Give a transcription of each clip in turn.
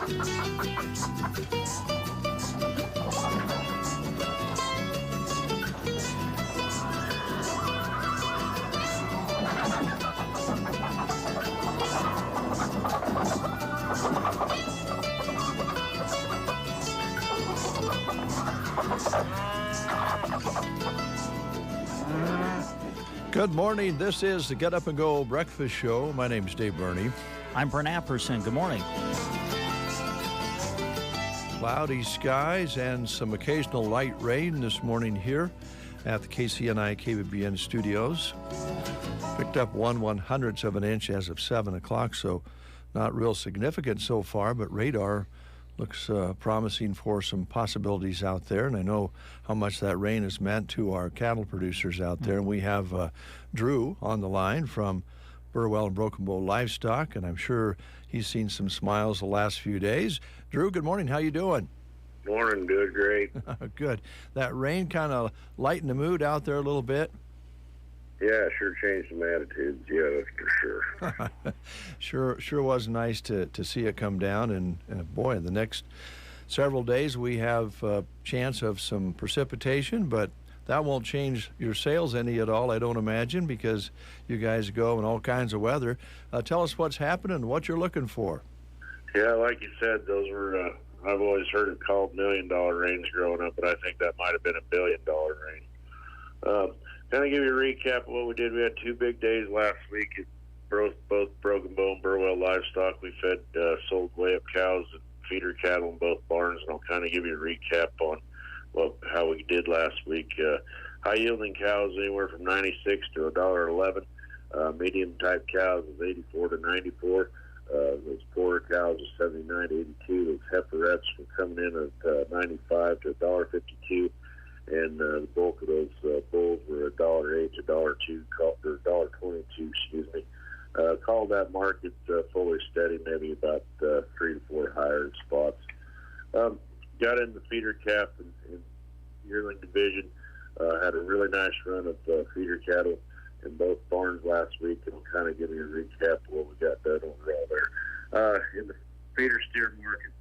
Good morning. This is the Get Up and Go Breakfast Show. My name's Dave Burney. I'm Brent Apperson. Good morning. Cloudy skies and some occasional light rain this morning here at the KCNI KBBN studios. Picked up 1/100th of an inch as of 7 o'clock, so not real significant so far, but radar looks promising for some possibilities out there, and I know how much that rain has meant to our cattle producers out there. And we have Drew on the line from Burwell and Broken Bow Livestock, and I'm sure he's seen some smiles the last few days. Drew, good morning. How you doing? Morning, doing great. Good. That rain kind of lightened the mood out there a little bit. Yeah, sure changed some attitudes. Yeah, that's for sure. Sure was nice to see it come down, and boy, the next several days we have a chance of some precipitation, but that won't change your sales any at all, I don't imagine, because you guys go in all kinds of weather. Tell us what's happening and what you're looking for. Yeah, like you said, those were, I've always heard it called $1 million rains growing up, but I think that might have been $1 billion rain. Kind of give you a recap of what we did. We had 2 big days last week at both Broken Bow and Burwell Livestock. We fed, sold weigh-up cows and feeder cattle in both barns, and I'll kind of give you a recap on how we did last week. High-yielding cows anywhere from 96 to $1.11. Medium-type cows was 84 to 94. Those poorer cows were 79 to 82. Those heiferettes were coming in at 95 to $1.52. And the bulk of those bulls were $1.08 to $1.02, or $1.22, excuse me. Called that market fully steady, maybe about 3 to 4 higher in spots. Got in the feeder calf and yearling division. Had a really nice run of feeder cattle in both barns last week, and I'll kind of give you a recap of what we got done overall there. In the feeder steer market,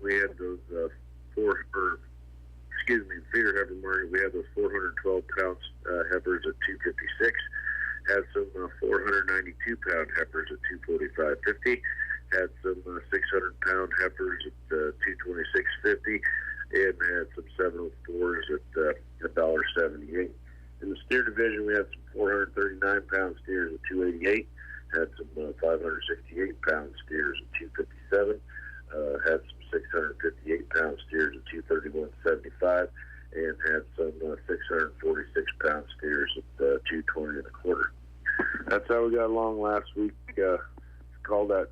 we had those feeder heifer market, we had those 412-pound heifers at $256. Had some 492-pound heifers at $245.50. Had some 600-pound heifers at $226.50, and had some 704s at $1.78. In the steer division, we had some 439-pound steers at $288. Had some 568-pound steers at $257. Had some 658-pound steers at $231.75, and had some 646-pound steers at $220.25. That's how we got along last week. Called that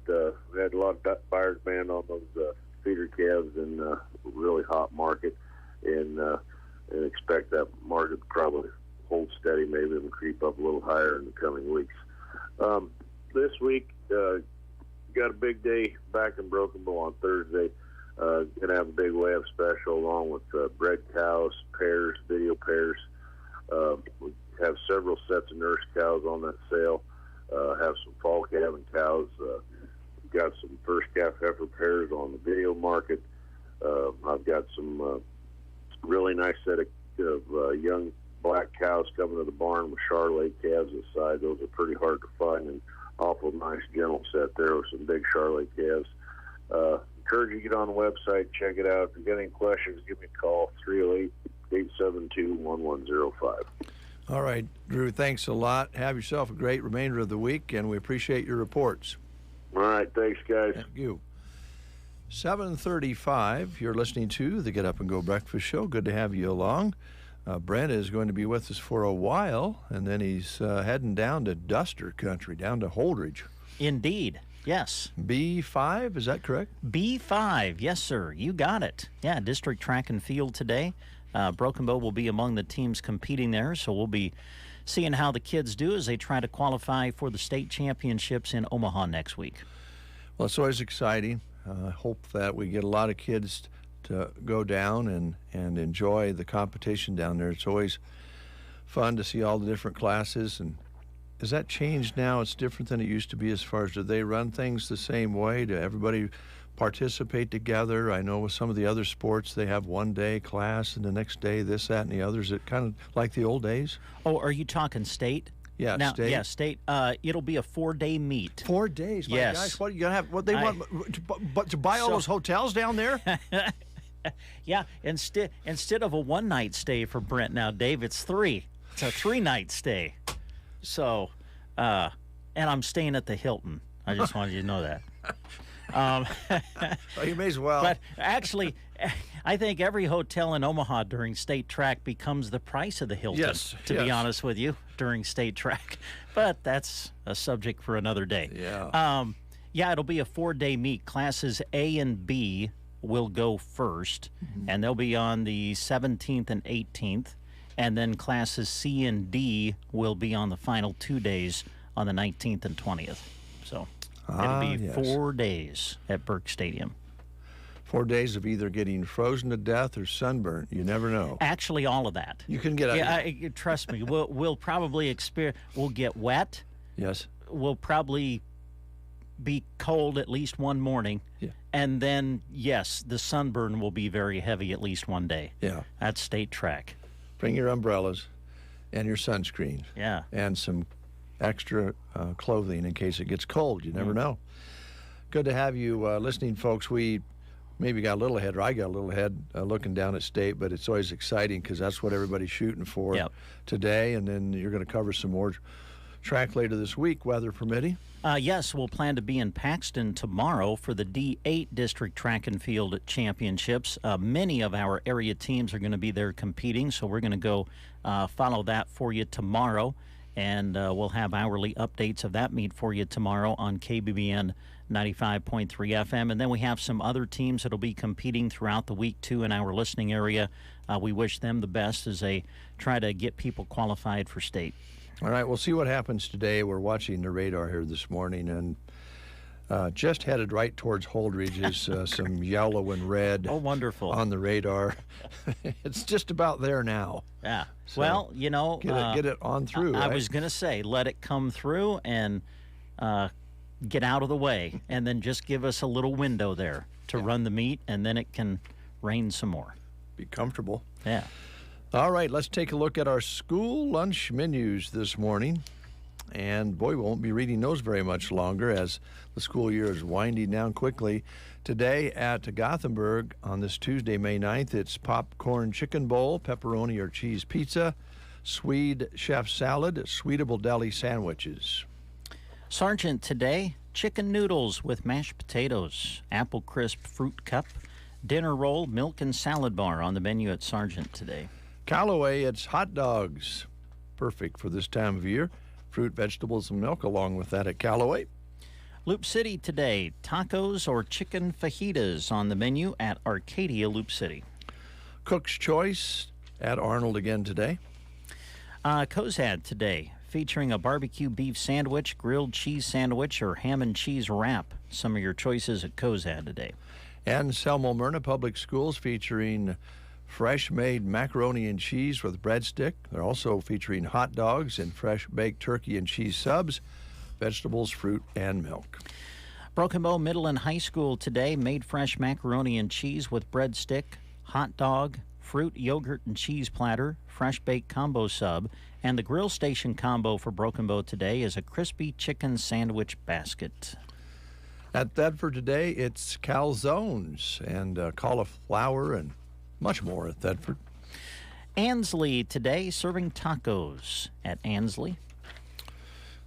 we had a lot of buyers banned on those feeder calves in a really hot market, and expect that market to probably hold steady, maybe even creep up a little higher in the coming weeks. This week, got a big day back in Broken Bow on Thursday. Gonna have a big weigh-up special along with bred cows, pairs, video pairs. We have several sets of nurse cows on that sale. Have some fall calving cows. Got some first calf heifer pairs on the video market. I've got some really nice set of young black cows coming to the barn with Charolais calves inside. Those are pretty hard to find, and awful nice gentle set there with some big Charolais calves. Encourage you to get on the website, check it out. If you got any questions, give me a call, 308-872-1105. All right, Drew, thanks a lot. Have yourself a great remainder of the week, and we appreciate your reports. All right, thanks, guys. Thank you. 7:35, you're listening to the Get Up and Go Breakfast Show. Good to have you along. Brent is going to be with us for a while, and then he's heading down to Duster Country, down to Holdridge. Indeed. Yes. B5, is that correct? B5, yes, sir. You got it. Yeah, district track and field today. Broken Bow will be among the teams competing there, so we'll be seeing how the kids do as they try to qualify for the state championships in Omaha next week. Well, it's always exciting. I hope that we get a lot of kids to go down and enjoy the competition down there. It's always fun to see all the different classes. And has that changed now? It's different than it used to be as far as, do they run things the same way? Do everybody participate together? I know with some of the other sports, they have one day class and the next day this, that, and the other. Is it kind of like the old days? Oh, are you talking state? Yeah, now, state. Yeah, state. It'll be a 4-day meet. 4 days. My Yes. gosh, what are you gonna have? What they want? But to buy all those hotels down there? Yeah, instead of a 1-night stay for Brent now, Dave, it's 3. It's a 3-night stay. So, and I'm staying at the Hilton. I just wanted you to know that. Well, you may as well. But actually, I think every hotel in Omaha during state track becomes the price of the Hilton. Yes, to be yes. honest with you, during state track. But that's a subject for another day. Yeah. Yeah, it'll be a 4-day meet. Classes A and B will go first, and they'll be on the 17th and 18th. And then classes C and D will be on the final 2 days on the 19th and 20th. So it'll be yes. 4 days at Burke Stadium. 4 days of either getting frozen to death or sunburnt. You never know. Actually, all of that. You can get Yeah, trust me. We'll probably experience. We'll get wet. Yes. We'll probably be cold at least one morning. Yeah. And then, yes, the sunburn will be very heavy at least one day. Yeah. That's state track. Bring your umbrellas and your sunscreen. Yeah. And some extra clothing in case it gets cold. You never know. Good to have you listening, folks. We maybe got a little ahead, or I got a little ahead looking down at state, but it's always exciting because that's what everybody's shooting for today. And then you're going to cover some more track later this week, weather permitting. Yes, we'll plan to be in Paxton tomorrow for the D8 District Track and Field Championships. Many of our area teams are going to be there competing, so we're going to go follow that for you tomorrow. And we'll have hourly updates of that meet for you tomorrow on KBBN 95.3 FM. And then we have some other teams that will be competing throughout the week, too, in our listening area. We wish them the best as they try to get people qualified for state. All right, we'll see what happens today. We're watching the radar here this morning, and just headed right towards Holdridge is some yellow and red. Oh, wonderful. On the radar. It's just about there now. Yeah. So well, you know. Get it on through, I right? was going to say, let it come through and get out of the way, and then just give us a little window there to run the meet, and then it can rain some more. Be comfortable. Yeah. All right, let's take a look at our school lunch menus this morning. And boy, we won't be reading those very much longer as the school year is winding down quickly. Today at Gothenburg on this Tuesday, May 9th, it's popcorn chicken bowl, pepperoni or cheese pizza, Swede chef salad, Sweetable deli sandwiches. Sergeant today, chicken noodles with mashed potatoes, apple crisp fruit cup, dinner roll, milk and salad bar on the menu at Sergeant today. Callaway, it's hot dogs. Perfect for this time of year. Fruit, vegetables, and milk along with that at Callaway. Loop City today, tacos or chicken fajitas on the menu at Arcadia Loop City. Cook's Choice at Arnold again today. Cozad today, featuring a barbecue beef sandwich, grilled cheese sandwich, or ham and cheese wrap. Some of your choices at Cozad today. And Selma Myrna Public Schools featuring fresh-made macaroni and cheese with breadstick. They're also featuring hot dogs and fresh-baked turkey and cheese subs, vegetables, fruit, and milk. Broken Bow Middle and High School today made fresh macaroni and cheese with breadstick, hot dog, fruit, yogurt, and cheese platter, fresh-baked combo sub, and the grill station combo for Broken Bow today is a crispy chicken sandwich basket. At Thedford today, it's calzones and cauliflower and much more at Thedford. Ansley today serving tacos at Ansley.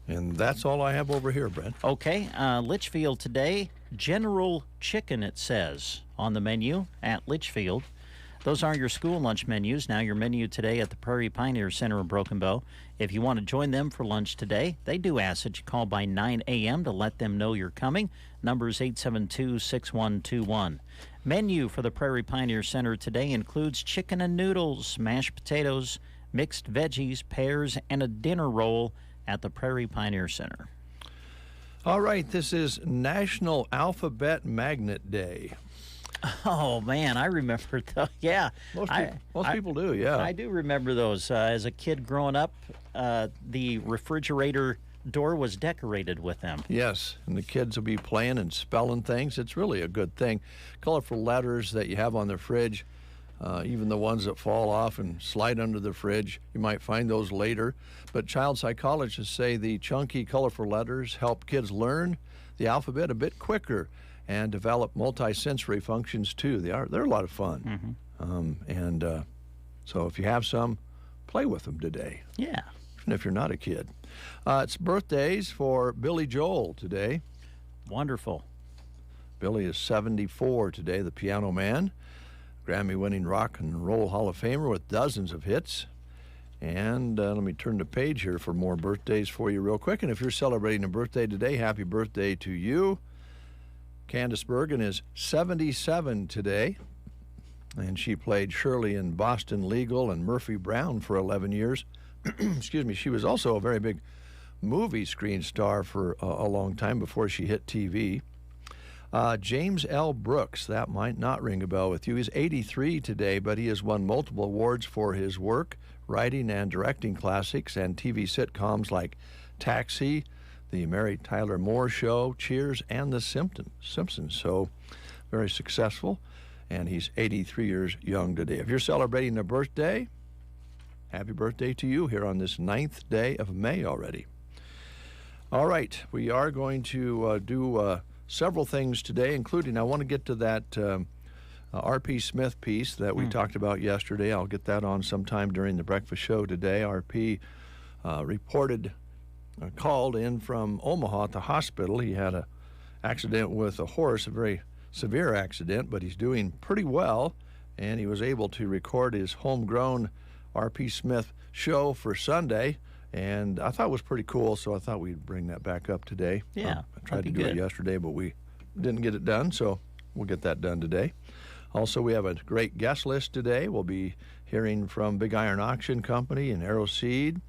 And that's all I have over here, Brent. Okay, Litchfield today, General Chicken, it says, on the menu at Litchfield. Those are your school lunch menus. Now your menu today at the Prairie Pioneer Center of Broken Bow. If you want to join them for lunch today, they do ask that you call by 9 a.m. to let them know you're coming. Number is 872-6121. Menu for the Prairie Pioneer Center today includes chicken and noodles, mashed potatoes, mixed veggies, pears, and a dinner roll at the Prairie Pioneer Center. All right, this is National Alphabet Magnet Day. Oh, man, I remember those. Yeah. Most people do, yeah. I do remember those. As a kid growing up, the refrigerator door was decorated with them. Yes, and the kids will be playing and spelling things. It's really a good thing. Colorful letters that you have on the fridge, even the ones that fall off and slide under the fridge, you might find those later. But child psychologists say the chunky, colorful letters help kids learn the alphabet a bit quicker and develop multisensory functions too. They're a lot of fun. So if you have some, play with them today. Yeah. Even if you're not a kid. It's birthdays for Billy Joel today. Wonderful. Billy is 74 today, the piano man, Grammy-winning rock and roll Hall of Famer with dozens of hits. And let me turn the page here for more birthdays for you real quick. And if you're celebrating a birthday today, happy birthday to you. Candace Bergen is 77 today, and she played Shirley in Boston Legal and Murphy Brown for 11 years. Excuse me. She was also a very big movie screen star for a long time before she hit TV. James L. Brooks, that might not ring a bell with you. He's 83 today, but he has won multiple awards for his work, writing and directing classics and TV sitcoms like Taxi, The Mary Tyler Moore Show, Cheers, and The Simpsons. So very successful, and he's 83 years young today. If you're celebrating a birthday, happy birthday to you here on this 9th day of May already. All right, we are going to do several things today, including I want to get to that R.P. Smith piece that we talked about yesterday. I'll get that on sometime during the breakfast show today. R.P. Called in from Omaha at the hospital. He had an accident with a horse, a very severe accident, but he's doing pretty well, and he was able to record his homegrown R.P. Smith show for Sunday, and I thought it was pretty cool, so I thought we'd bring that back up today. Yeah, I tried to do it yesterday, but we didn't get it done, so we'll get that done today. Also, we have a great guest list today. We'll be hearing from Big Iron Auction Company and Arrow Seed.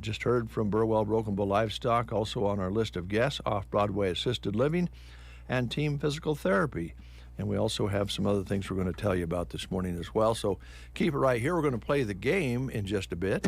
Just heard from Burwell Broken Bow Livestock, also on our list of guests, Off-Broadway Assisted Living and Team Physical Therapy. And we also have some other things we're going to tell you about this morning as well. So keep it right here. We're going to play the game in just a bit.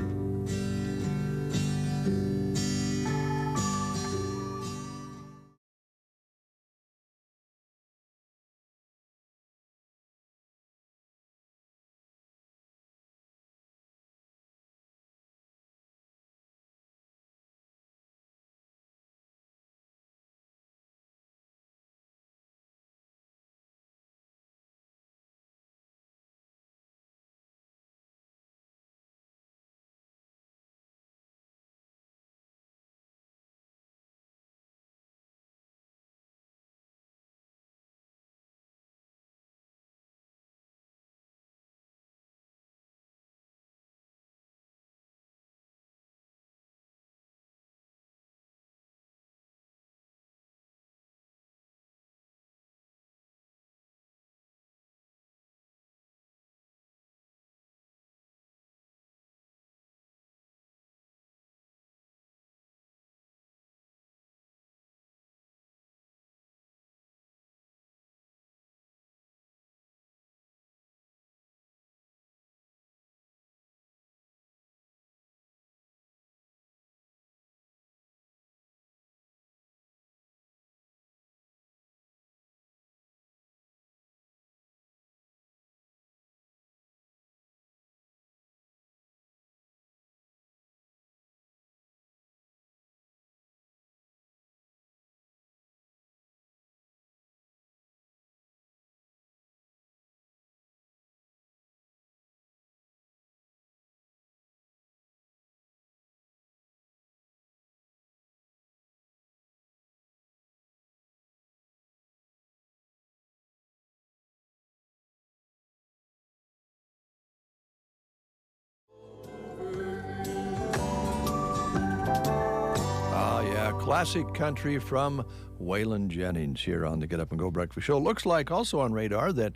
Classic country from Waylon Jennings here on the Get Up and Go Breakfast Show. Looks like also on radar that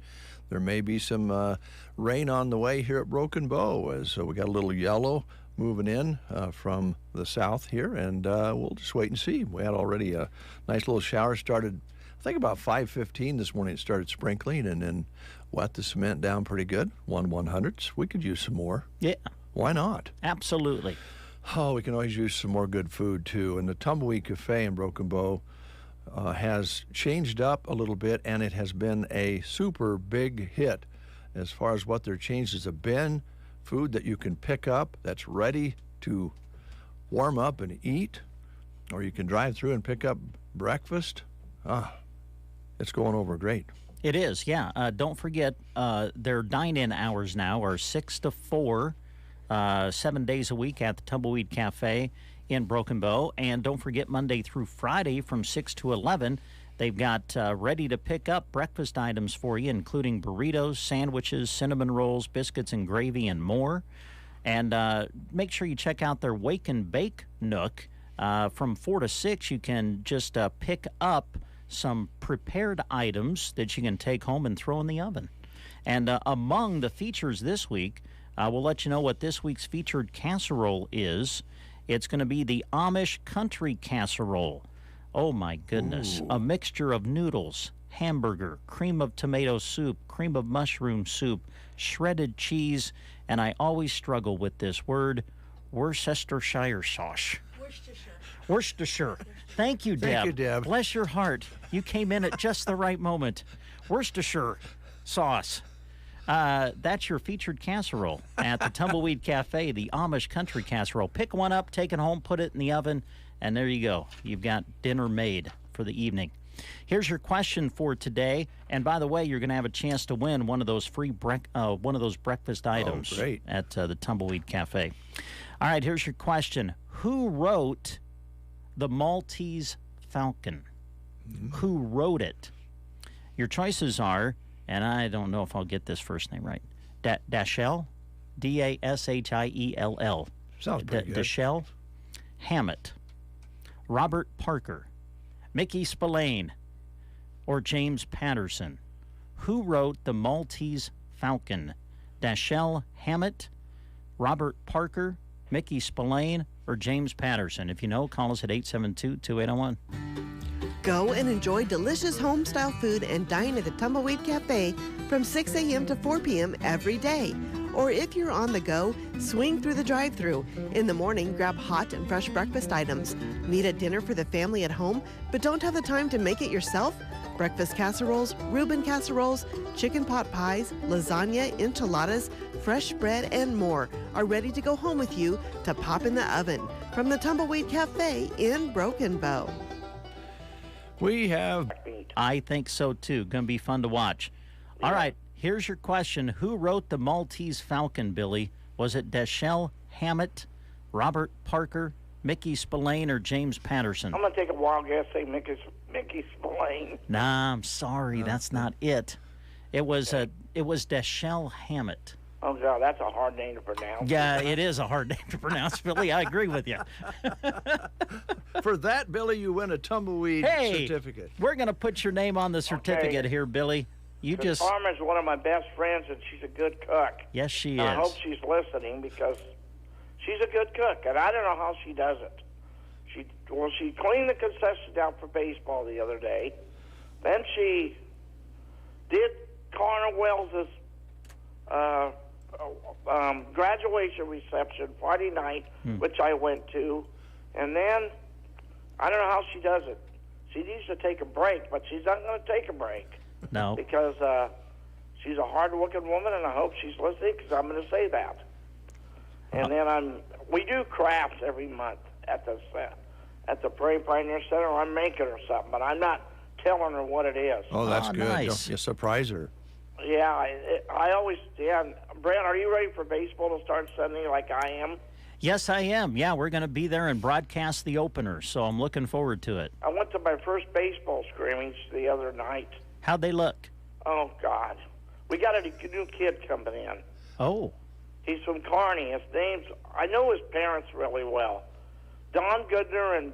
there may be some rain on the way here at Broken Bow. So we got a little yellow moving in from the south here, and we'll just wait and see. We had already a nice little shower started, I think about 5:15 this morning. It started sprinkling and then wet the cement down pretty good, 1/100ths. We could use some more. Yeah. Why not? Absolutely. Oh, we can always use some more good food, too. And the Tumbleweed Cafe in Broken Bow has changed up a little bit, and it has been a super big hit as far as what their changes have been. Food that you can pick up that's ready to warm up and eat, or you can drive through and pick up breakfast. It's going over great. It is, yeah. Don't forget, their dine-in hours now are 6 to 4, 7 days a week at the Tumbleweed Cafe in Broken Bow. And don't forget, Monday through Friday from 6 to 11, they've got ready-to-pick-up breakfast items for you, including burritos, sandwiches, cinnamon rolls, biscuits and gravy, and more. And make sure you check out their Wake and Bake Nook. From 4 to 6, you can just pick up some prepared items that you can take home and throw in the oven. And among the features this week, we'll let you know what this week's featured casserole is. It's going to be the Amish Country Casserole. Oh, my goodness. Ooh. A mixture of noodles, hamburger, cream of tomato soup, cream of mushroom soup, shredded cheese, and I always struggle with this word, Worcestershire sauce. Worcestershire. Thank you, Deb. Thank you, Deb. Bless your heart. You came in at just the right moment. Worcestershire sauce. That's your featured casserole at the Tumbleweed Cafe, the Amish Country Casserole. Pick one up, take it home, put it in the oven, and there you go. You've got dinner made for the evening. Here's your question for today. And by the way, you're going to have a chance to win one of those free one of those breakfast items at the Tumbleweed Cafe. All right, here's your question. Who wrote The Maltese Falcon? Who wrote it? Your choices are, and I don't know if I'll get this first name right, Dashiell, Dashiell. Sounds pretty good. Dashiell Hammett, Robert Parker, Mickey Spillane, or James Patterson. Who wrote The Maltese Falcon? Dashiell Hammett, Robert Parker, Mickey Spillane, or James Patterson? If you know, call us at 872-2801. Go and enjoy delicious home-style food and dine at the Tumbleweed Cafe from 6 a.m. to 4 p.m. every day. Or if you're on the go, swing through the drive-thru. In the morning, grab hot and fresh breakfast items. Need a dinner for the family at home, but don't have the time to make it yourself? Breakfast casseroles, Reuben casseroles, chicken pot pies, lasagna, enchiladas, fresh bread, and more are ready to go home with you to pop in the oven from the Tumbleweed Cafe in Broken Bow. We have... I think so, too. Going to be fun to watch. Yeah. All right, here's your question. Who wrote The Maltese Falcon, Billy? Was it Dashiell Hammett, Robert Parker, Mickey Spillane, or James Patterson? I'm going to take a wild guess, say Mickey Spillane. Nah, I'm sorry. That's not it. It was Dashiell Hammett. Oh, God, that's a hard name to pronounce. Yeah, it is a hard name to pronounce, Billy. I agree with you. For that, Billy, you win a Tumbleweed certificate. We're going to put your name on the certificate here, Billy. Farmer's one of my best friends, and she's a good cook. Yes, she is. I hope she's listening because she's a good cook, and I don't know how she does it. She cleaned the concession down for baseball the other day. Then she did Connor Wells' graduation reception Friday night, which I went to, and then I don't know how she does it. She needs to take a break, but she's not going to take a break. No, because she's a hard-working woman, and I hope she's listening because I'm going to say that. And then we do crafts every month at the Prairie Pioneer Center. I'm making her something, but I'm not telling her what it is. Oh, that's good. Nice. You surprise her. Yeah, I always, Brent, are you ready for baseball to start Sunday like I am? Yes, I am. Yeah, we're going to be there and broadcast the opener, so I'm looking forward to it. I went to my first baseball scrimmage the other night. How'd they look? Oh, God. We got a new kid coming in. Oh. He's from Kearney. I know his parents really well. Don Goodner and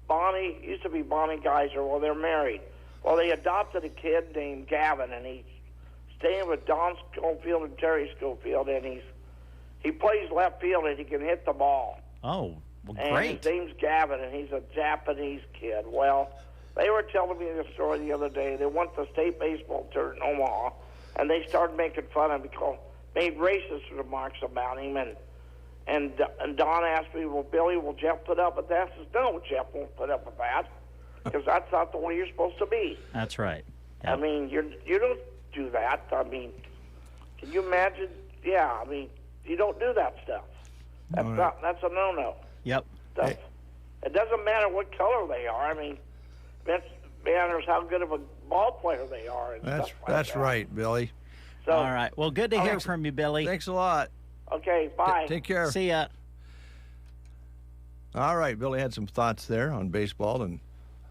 Bonnie, used to be Bonnie Geiser, well, they're married. Well, they adopted a kid named Gavin, and he's staying with Don Schofield and Terry Schofield, and he plays left field, and he can hit the ball. Oh, well, and great. His name's Gavin, and he's a Japanese kid. Well, they were telling me the story the other day. They went to the state baseball tournament in Omaha, and they started making fun of him because made racist remarks about him, and And Don asked me, well, Billy, will Jeff put up with that? I says, no, Jeff won't put up with that, because that's not the way you're supposed to be. That's right. Yep. I mean, you don't do that. I mean, can you imagine? Yeah, I mean, you don't do that stuff. That's a no-no. Yep. It doesn't matter what color they are. I mean, it matters how good of a ball player they are. And That's stuff like that. right, Billy. So, all right. Well, good to hear from you, Billy. Thanks a lot. Okay, bye. Take care. See ya. All right, Billy had some thoughts there on baseball and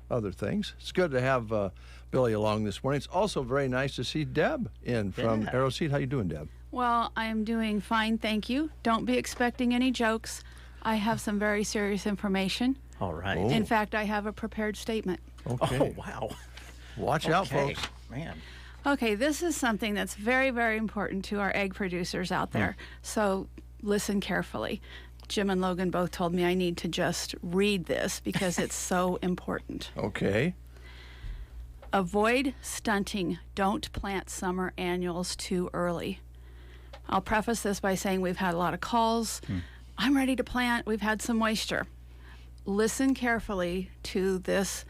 other things. It's good to have Billy along this morning. It's also very nice to see Deb in from Arrow Seed. How you doing, Deb? Well, I am doing fine, thank you. Don't be expecting any jokes. I have some very serious information. All right. Oh. In fact, I have a prepared statement. Okay. Oh, wow. Watch out, folks. Man. Okay, this is something that's very, very important to our egg producers out there. So listen carefully. Jim and Logan both told me I need to just read this because it's so important. Okay. Avoid stunting. Don't plant summer annuals too early. I'll preface this by saying we've had a lot of calls. I'm ready to plant. We've had some moisture. Listen carefully to this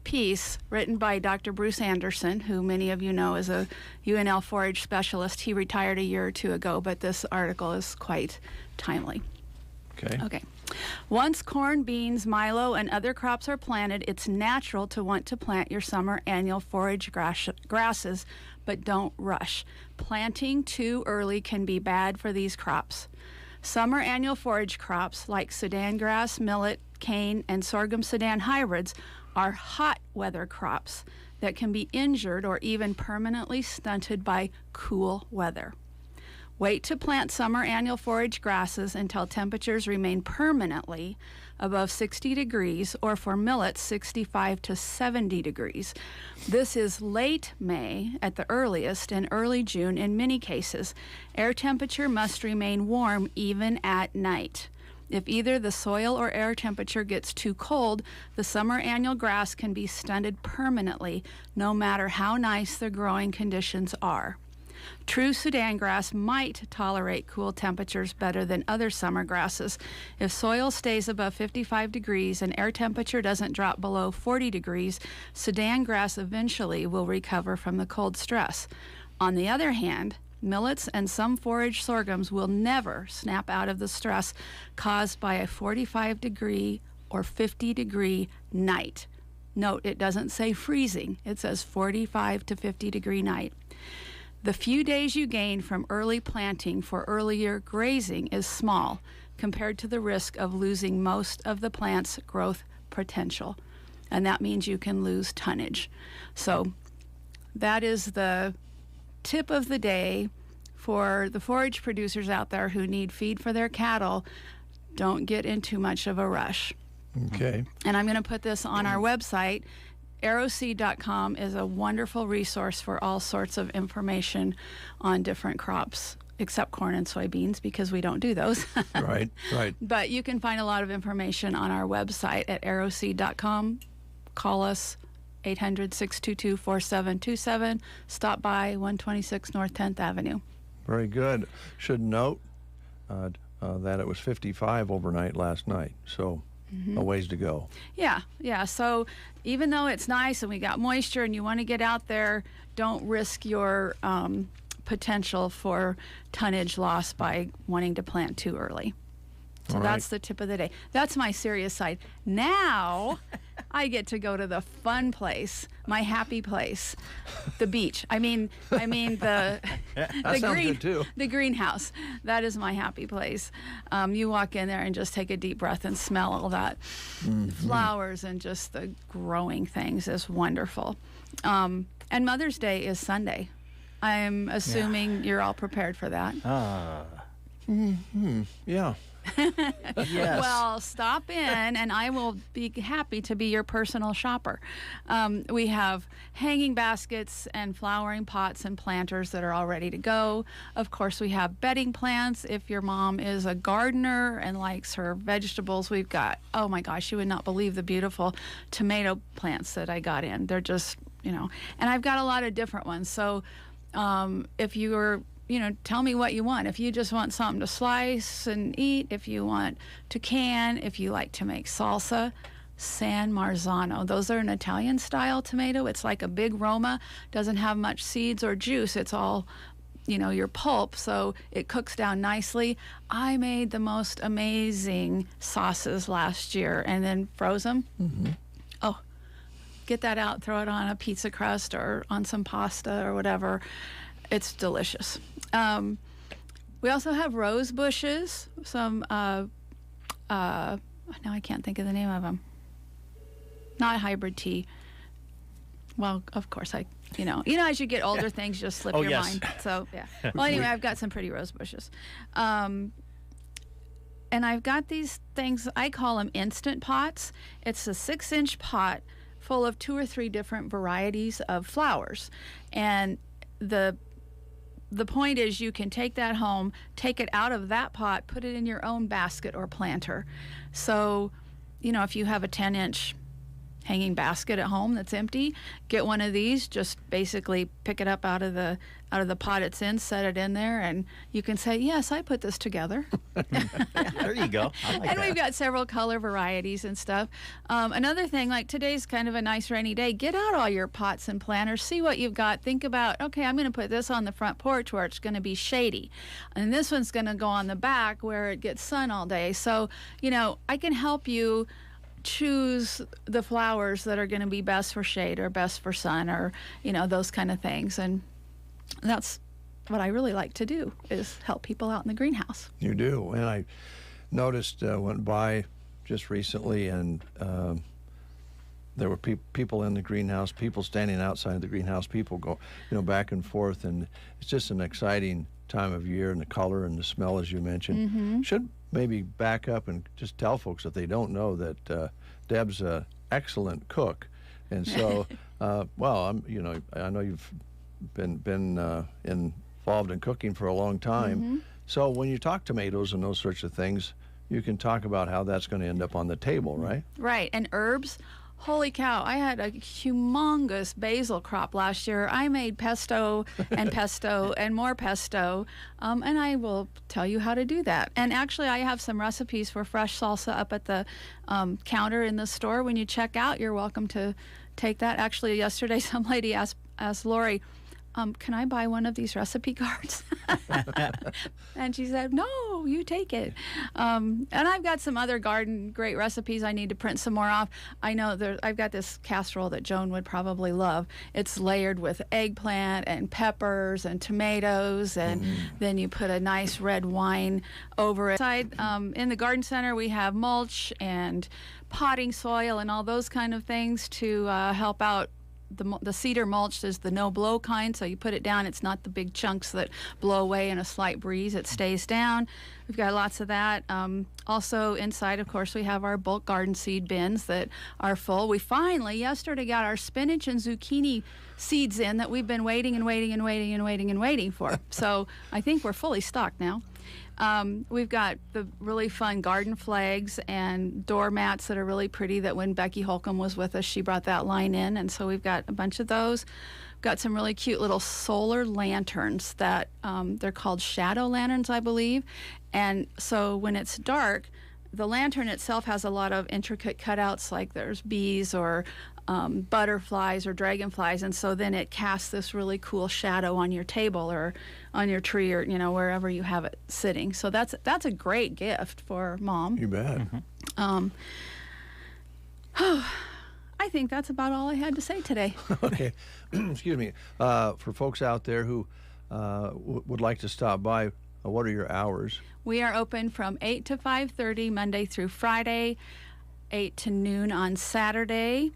piece written by Dr. Bruce Anderson, who many of you know is a UNL forage specialist. He retired a year or two ago, but this article is quite timely. Okay. Once corn, beans, milo, and other crops are planted, it's natural to want to plant your summer annual forage grasses, but don't rush. Planting too early can be bad for these crops. Summer annual forage crops like Sudan grass, millet, cane, and sorghum Sudan hybrids are hot weather crops that can be injured or even permanently stunted by cool weather. Wait to plant summer annual forage grasses until temperatures remain permanently above 60 degrees, or for millets, 65 to 70 degrees. This is late May at the earliest and early June in many cases. Air temperature must remain warm even at night. If either the soil or air temperature gets too cold, the summer annual grass can be stunted permanently, no matter how nice the growing conditions are. True Sudan grass might tolerate cool temperatures better than other summer grasses. If soil stays above 55 degrees and air temperature doesn't drop below 40 degrees, Sudan grass eventually will recover from the cold stress. On the other hand, millets and some forage sorghums will never snap out of the stress caused by a 45-degree or 50-degree night. Note, it doesn't say freezing. It says 45 to 50-degree night. The few days you gain from early planting for earlier grazing is small compared to the risk of losing most of the plant's growth potential. And that means you can lose tonnage. So that is the tip of the day for the forage producers out there who need feed for their cattle. Don't get in too much of a rush. Okay. And I'm going to put this on our website. Arrowseed.com is a wonderful resource for all sorts of information on different crops, except corn and soybeans, because we don't do those. Right. But you can find a lot of information on our website at arrowseed.com. Call us 800-622-4727. Stop by 126 North 10th Avenue. Very good. Should note that it was 55 overnight last night, so a ways to go. Yeah. So even though it's nice and we got moisture and you want to get out there, don't risk your potential for tonnage loss by wanting to plant too early. So that's the tip of the day. That's my serious side. Now I get to go to the fun place, my happy place, the beach. I mean the the greenhouse. That is my happy place. You walk in there and just take a deep breath and smell all that flowers and just the growing things is wonderful. And Mother's Day is Sunday. I'm assuming you're all prepared for that. Yeah. Yes. Well, stop in and I will be happy to be your personal shopper. We have hanging baskets and flowering pots and planters that are all ready to go. Of course, we have bedding plants. If your mom is a gardener and likes her vegetables, we've got, oh my gosh, you would not believe the beautiful tomato plants that I got in. They're just, and I've got a lot of different ones. So if you are tell me what you want. If you just want something to slice and eat, if you want to can, if you like to make salsa, San Marzano. Those are an Italian style tomato. It's like a big Roma, doesn't have much seeds or juice. It's all, your pulp, so it cooks down nicely. I made the most amazing sauces last year and then froze them. Mm-hmm. Oh, get that out, throw it on a pizza crust or on some pasta or whatever. It's delicious. We also have rose bushes, some, now I can't think of the name of them. Not hybrid tea. Well, of course, as you get older, things just slip your mind. So, yeah. Well, anyway, I've got some pretty rose bushes. And I've got these things, I call them instant pots. It's a 6-inch pot full of 2 or 3 different varieties of flowers. And the point is you can take that home, take it out of that pot, put it in your own basket or planter. So, if you have a 10-inch hanging basket at home that's empty, get one of these, just basically pick it up out of the pot it's in, set it in there, and you can say, yes, I put this together. There you go. I like and that. We've got several color varieties and stuff. Another thing, like today's kind of a nice rainy day, get out all your pots and planters, see what you've got. Think about, okay, I'm going to put this on the front porch where it's going to be shady, and this one's going to go on the back where it gets sun all day. So, I can help you choose the flowers that are going to be best for shade or best for sun, or those kind of things. And that's what I really like to do, is help people out in the greenhouse. You do. And I noticed, went by just recently, and there were people in the greenhouse, people standing outside the greenhouse, people go back and forth, and it's just an exciting time of year, and the color and the smell, as you mentioned. Mm-hmm. Should maybe back up and just tell folks, if they don't know, that Deb's an excellent cook, and so I know you've been involved in cooking for a long time. Mm-hmm. So when you talk tomatoes and those sorts of things, you can talk about how that's going to end up on the table, right? Right. And herbs. Holy cow, I had a humongous basil crop last year. I made pesto and more pesto, and I will tell you how to do that. And actually, I have some recipes for fresh salsa up at the counter in the store. When you check out, you're welcome to take that. Actually, yesterday, some lady asked Lori, can I buy one of these recipe cards? And she said, no, you take it. And I've got some other garden great recipes I need to print some more off. I know I've got this casserole that Joan would probably love. It's layered with eggplant and peppers and tomatoes, and then you put a nice red wine over it. In the garden center, we have mulch and potting soil and all those kind of things to help out. The cedar mulch is the no-blow kind, so you put it down. It's not the big chunks that blow away in a slight breeze. It stays down. We've got lots of that. Also inside, of course, we have our bulk garden seed bins that are full. We finally, yesterday, got our spinach and zucchini seeds in that we've been waiting for. So I think we're fully stocked now. We've got the really fun garden flags and doormats that are really pretty, that when Becky Holcomb was with us, she brought that line in, and so we've got a bunch of those. We've got some really cute little solar lanterns that they're called shadow lanterns, I believe. And so when it's dark, the lantern itself has a lot of intricate cutouts, like there's bees or butterflies or dragonflies, and so then it casts this really cool shadow on your table or on your tree, or wherever you have it sitting. So that's a great gift for Mom. You bet. Mm-hmm. I think that's about all I had to say today. Okay. Excuse me. For folks out there who would like to stop by, what are your hours? We are open from 8 to 5:30 Monday through Friday, 8 to noon on Saturday.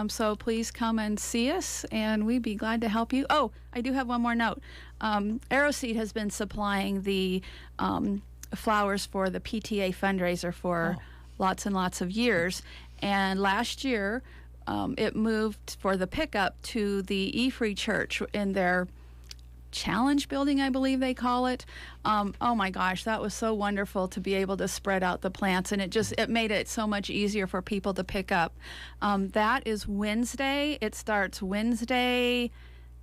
So please come and see us, and we'd be glad to help you. Oh, I do have one more note. AeroSeed has been supplying the flowers for the PTA fundraiser for lots and lots of years. And last year, it moved for the pickup to the E-Free Church in their Challenge building, I believe they call it. Oh my gosh, that was so wonderful to be able to spread out the plants, and it made it so much easier for people to pick up. That is Wednesday. It starts Wednesday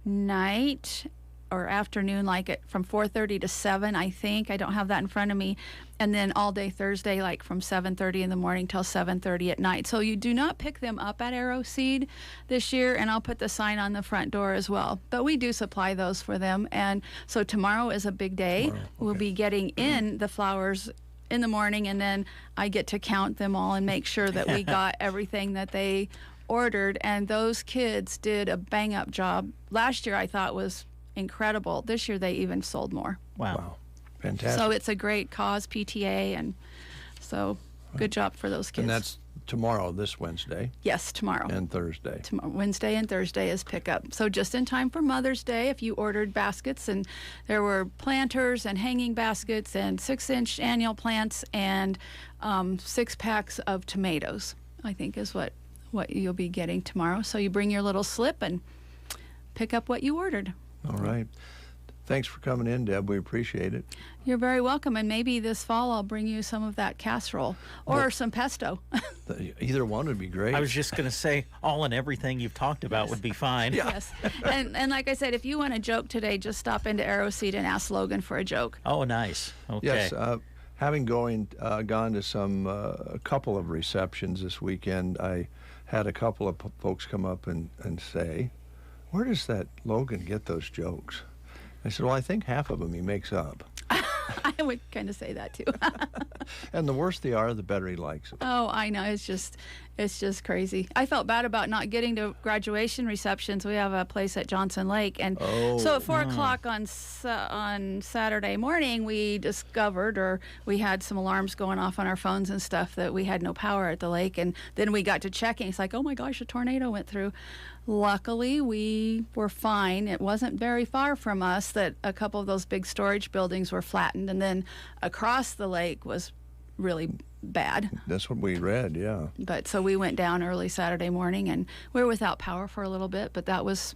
night or afternoon, from 4:30 to 7, I think. I don't have that in front of me. And then all day Thursday, like from 7:30 in the morning till 7:30 at night. So you do not pick them up at AeroSeed this year, and I'll put the sign on the front door as well. But we do supply those for them. And so tomorrow is a big day. Wow. Okay. We'll be getting in the flowers in the morning, and then I get to count them all and make sure that we got everything that they ordered. And those kids did a bang-up job. Last year I thought was incredible. This year they even sold more. Wow. Fantastic. So it's a great cause, PTA, and so good job for those kids. And that's tomorrow, this Wednesday, yes, tomorrow. and Thursday. Tomorrow, Wednesday and Thursday is pickup. So just in time for Mother's Day, if you ordered baskets, and there were planters and hanging baskets and 6-inch annual plants and 6 packs of tomatoes, I think is what you'll be getting tomorrow. So you bring your little slip and pick up what you ordered. All right. Thanks for coming in, Deb. We appreciate it. You're very welcome. And maybe this fall I'll bring you some of that casserole or some pesto. Either one would be great. I was just going to say, all and everything you've talked about would be fine. Yes. And like I said, if you want a joke today, just stop into AeroSeed and ask Logan for a joke. Oh, nice. Okay. Yes, having gone to a couple of receptions this weekend, I had a couple of folks come up and say, "Where does that Logan get those jokes?" I said, "Well, I think half of them he makes up." I would kind of say that too. And the worse they are, the better he likes them. Oh, I know. It's just crazy. I felt bad about not getting to graduation receptions. We have a place at Johnson Lake, and so at 4 o'clock on Saturday morning, we discovered, or we had some alarms going off on our phones and stuff, that we had no power at the lake. And then we got to checking. It's like, oh my gosh, a tornado went through. Luckily, we were fine. It wasn't very far from us that a couple of those big storage buildings were flattened, and then across the lake was really bad. That's what we read, yeah. But so we went down early Saturday morning, and we were without power for a little bit, but that was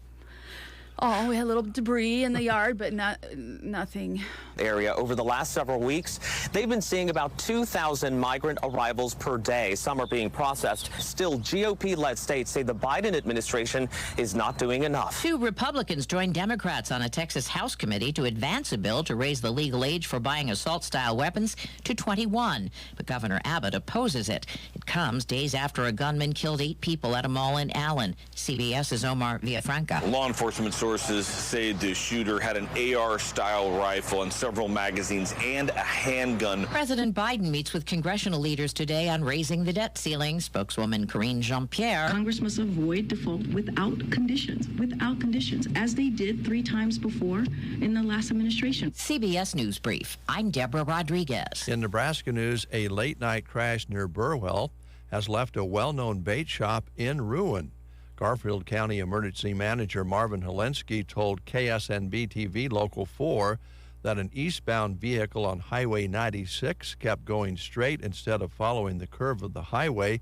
all. We had a little debris in the yard, but nothing. Area over the last several weeks, they've been seeing about 2,000 migrant arrivals per day. Some are being processed. Still, GOP-led states say the Biden administration is not doing enough. 2 Republicans joined Democrats on a Texas House committee to advance a bill to raise the legal age for buying assault-style weapons to 21. But Governor Abbott opposes it. It comes days after a gunman killed 8 people at a mall in Allen. CBS's Omar Villafranca. Law enforcement sources say the shooter had an AR-style rifle and several magazines and a handgun. President Biden meets with congressional leaders today on raising the debt ceiling. Spokeswoman Karine Jean-Pierre. Congress must avoid default without conditions, as they did 3 times before in the last administration. CBS News Brief. I'm Deborah Rodriguez. In Nebraska news, a late-night crash near Burwell has left a well-known bait shop in ruin. Garfield County Emergency Manager Marvin Helensky told KSNB-TV Local 4 that an eastbound vehicle on Highway 96 kept going straight instead of following the curve of the highway,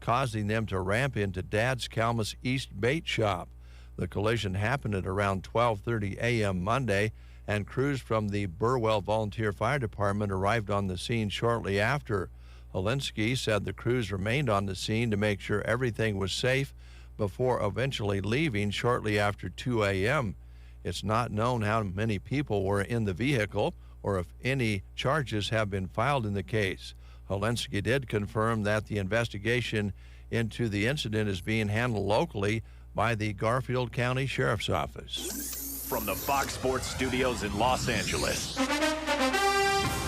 causing them to ramp into Dad's Calmus East Bait Shop. The collision happened at around 12:30 a.m. Monday, and crews from the Burwell Volunteer Fire Department arrived on the scene shortly after. Helensky said the crews remained on the scene to make sure everything was safe before eventually leaving shortly after 2 a.m. It's not known how many people were in the vehicle or if any charges have been filed in the case. Helensky did confirm that the investigation into the incident is being handled locally by the Garfield County Sheriff's Office. From the Fox Sports Studios in Los Angeles,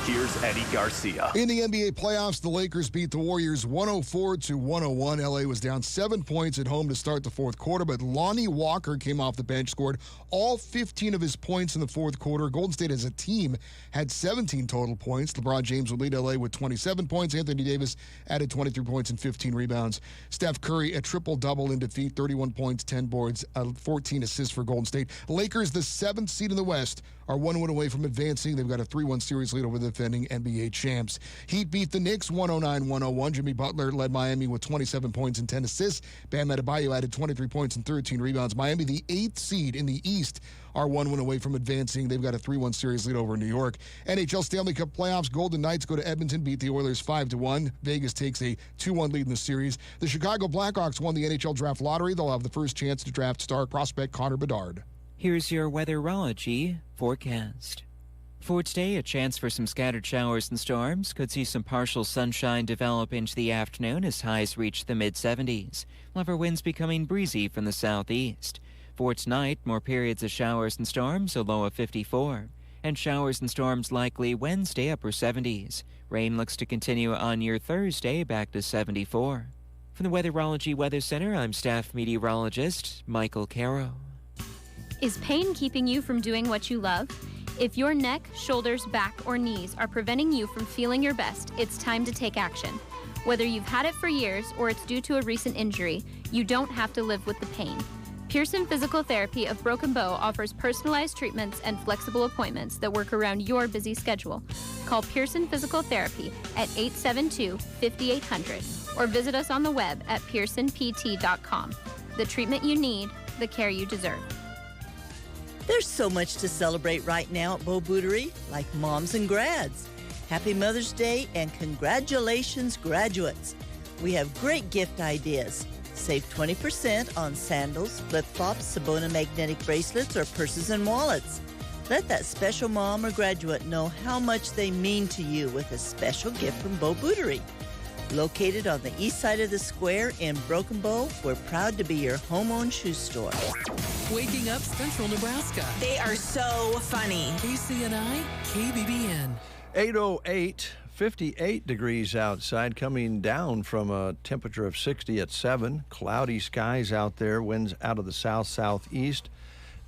here's Eddie Garcia. In the NBA playoffs, the Lakers beat the Warriors 104-101. LA was down 7 points at home to start the fourth quarter, but Lonnie Walker came off the bench, scored all 15 of his points in the fourth quarter. Golden State as a team had 17 total points. LeBron James would lead LA with 27 points. Anthony Davis added 23 points and 15 rebounds. Steph Curry, a triple-double in defeat, 31 points, 10 boards, 14 assists for Golden State. Lakers, the 7th seed in the West, are 1 win away from advancing. They've got a 3-1 series lead over the defending NBA champs. Heat beat the Knicks 109-101. Jimmy Butler led Miami with 27 points and 10 assists. Bam Adebayo added 23 points and 13 rebounds. Miami, the 8th seed in the East, are 1 win away from advancing. They've got a 3-1 series lead over New York. NHL Stanley Cup playoffs. Golden Knights go to Edmonton, beat the Oilers 5-1. Vegas takes a 2-1 lead in the series. The Chicago Blackhawks won the NHL Draft Lottery. They'll have the first chance to draft star prospect Connor Bedard. Here's your weatherology forecast. For today, a chance for some scattered showers and storms. Could see some partial sunshine develop into the afternoon as highs reach the mid-70s. Lower winds becoming breezy from the southeast. For tonight, more periods of showers and storms, a low of 54. And showers and storms likely Wednesday, upper 70s. Rain looks to continue on your Thursday, back to 74. From the Weatherology Weather Center, I'm staff meteorologist Michael Caro. Is pain keeping you from doing what you love? If your neck, shoulders, back, or knees are preventing you from feeling your best, it's time to take action. Whether you've had it for years or it's due to a recent injury, you don't have to live with the pain. Pearson Physical Therapy of Broken Bow offers personalized treatments and flexible appointments that work around your busy schedule. Call Pearson Physical Therapy at 872-5800 or visit us on the web at pearsonpt.com. The treatment you need, the care you deserve. There's so much to celebrate right now at Bow Bootery, like moms and grads. Happy Mother's Day and congratulations, graduates. We have great gift ideas. Save 20% on sandals, flip-flops, Sabona magnetic bracelets, or purses and wallets. Let that special mom or graduate know how much they mean to you with a special gift from Bow Bootery. Located on the east side of the square in Broken Bow, we're proud to be your home-owned shoe store. Waking up Central Nebraska. They are so funny. KCNI, KBBN. 8:08, 58 degrees outside, coming down from a temperature of 60 at 7. Cloudy skies out there, winds out of the south-southeast,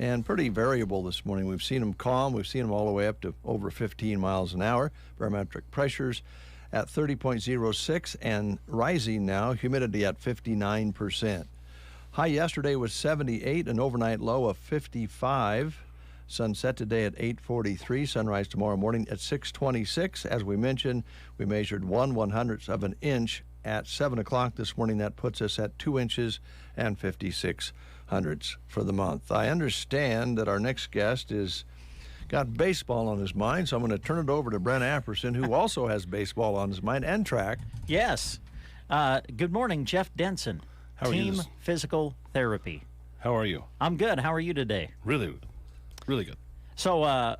and pretty variable this morning. We've seen them calm. We've seen them all the way up to over 15 miles an hour. Barometric pressures at 30.06 and rising now. Humidity at 59%. High yesterday was 78, an overnight low of 55. Sunset today at 8:43. Sunrise tomorrow morning at 6:26. As we mentioned, we measured 1/100th of an inch at 7 o'clock this morning. That puts us at 2 inches and 56 hundredths for the month. I understand that our next guest is got baseball on his mind, so I'm going to turn it over to Brent Apperson, who also has baseball on his mind and track. Yes. Good morning, Jeff Denson. How are you? Team Physical Therapy. How are you? I'm good. How are you today? Really good. So,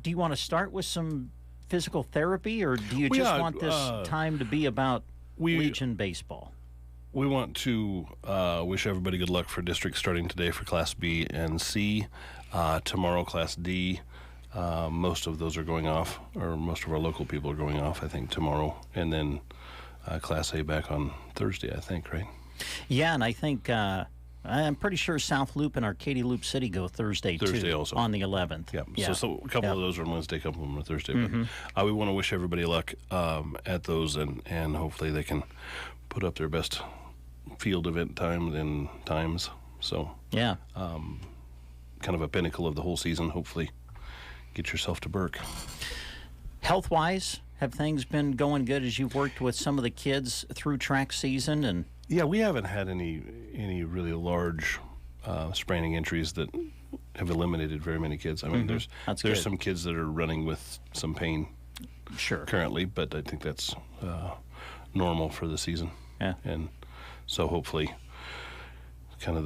do you want to start with some physical therapy, or do you just want this time to be about Legion baseball? We want to wish everybody good luck for district starting today for Class B and C. Tomorrow, Class D. Most of those are going off, or most of our local people are going off, I think, tomorrow. And then Class A back on Thursday, I think, right? Yeah, and I think I'm pretty sure South Loop and Arcadia Loop City go Thursday too, also on the 11th. Yeah. So a couple of those are on Wednesday, a couple of them are Thursday. But we want to wish everybody luck at those, and hopefully they can put up their best field event times. So yeah, kind of a pinnacle of the whole season. Hopefully, get yourself to Burke. Health-wise, have things been going good as you've worked with some of the kids through track season? And yeah, we haven't had any really large spraining injuries that have eliminated very many kids. I mean, there's some kids that are running with some pain, currently, but I think that's normal for the season. Yeah, and so hopefully, kind of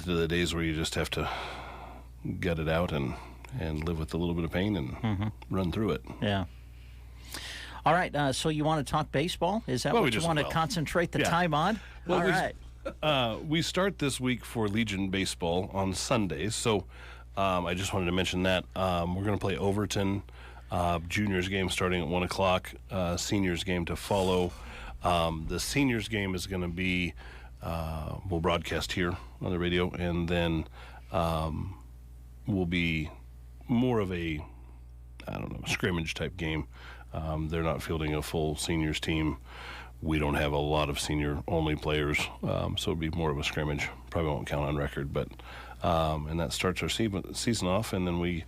the days where you just have to gut it out and live with a little bit of pain and run through it. Yeah. All right, so you want to talk baseball? Is that what you want to concentrate the time on? Well, all right. We start this week for Legion baseball on Sundays, so I just wanted to mention that. We're going to play Overton, juniors game starting at 1 o'clock, seniors game to follow. The seniors game is going to be, we'll broadcast here on the radio, and then will be more of a, scrimmage type game. They're not fielding a full seniors team. We don't have a lot of senior-only players, so it'll be more of a scrimmage. Probably won't count on record, but and that starts our season off, and then we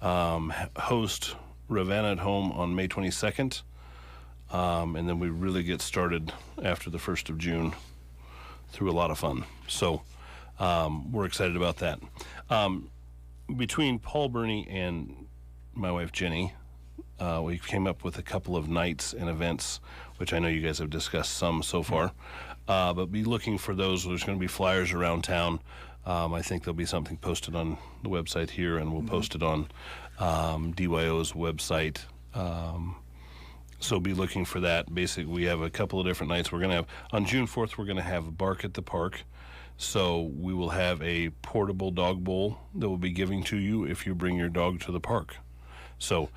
host Ravenna at home on May 22nd, and then we really get started after the 1st of June through a lot of fun. So we're excited about that. Between Paul Burney and my wife Jenny, we came up with a couple of nights and events, which I know you guys have discussed some so far, but be looking for those. There's going to be flyers around town I think there'll be something posted on the website here, and we'll post it on DYO's website. So be looking for that. Basically, we have a couple of different nights. We're going to have, on June 4th, we're going to have Bark at the Park. So we will have a portable dog bowl that we'll be giving to you if you bring your dog to the park. So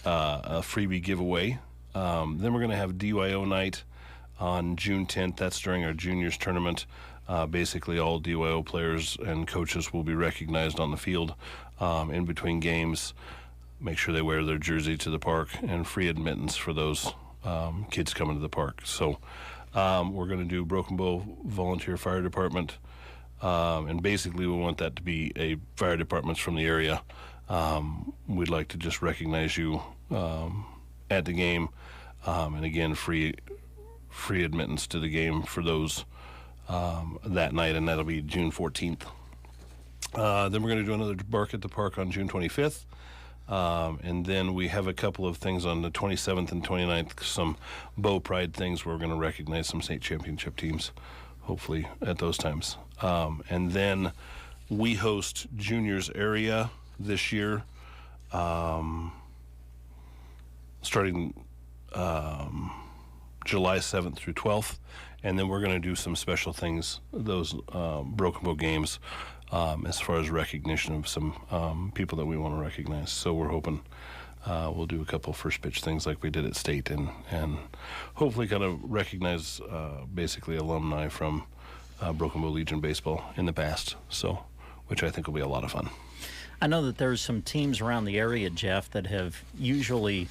a freebie giveaway. Then we're going to have DYO night on June 10th. That's during our juniors tournament. Basically, all DYO players and coaches will be recognized on the field in between games. Make sure they wear their jersey to the park, and free admittance for those kids coming to the park. So we're going to do Broken Bow Volunteer Fire Department, and basically we want that to be a fire departments from the area. We'd like to just recognize you at the game, and again, free admittance to the game for those that night, and that'll be June 14th. Then we're going to do another Bark at the Park on June 25th. And then we have a couple of things on the 27th and 29th, some Bow Pride things where we're going to recognize some state championship teams, hopefully at those times. And then we host juniors area this year, starting July 7th through 12th. And then we're going to do some special things, those Broken Bow games, as far as recognition of some people that we want to recognize. So we're hoping we'll do a couple first pitch things like we did at state, and hopefully kind of recognize basically alumni from Broken Bow Legion baseball in the past, so which I think will be a lot of fun. I know that there's some teams around the area, Jeff, that have usually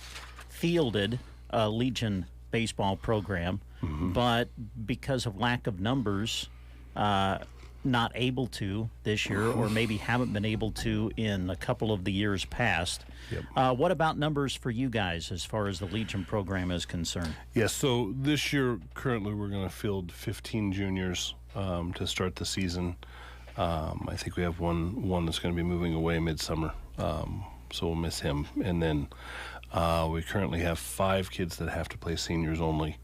fielded a Legion baseball program, but because of lack of numbers, not able to this year, or maybe haven't been able to in a couple of the years past. Yep. What about numbers for you guys as far as the Legion program is concerned? Yes, so this year, currently, we're going to field 15 juniors to start the season. I think we have one that's going to be moving away midsummer, so we'll miss him. And then we currently have 5 kids that have to play seniors only.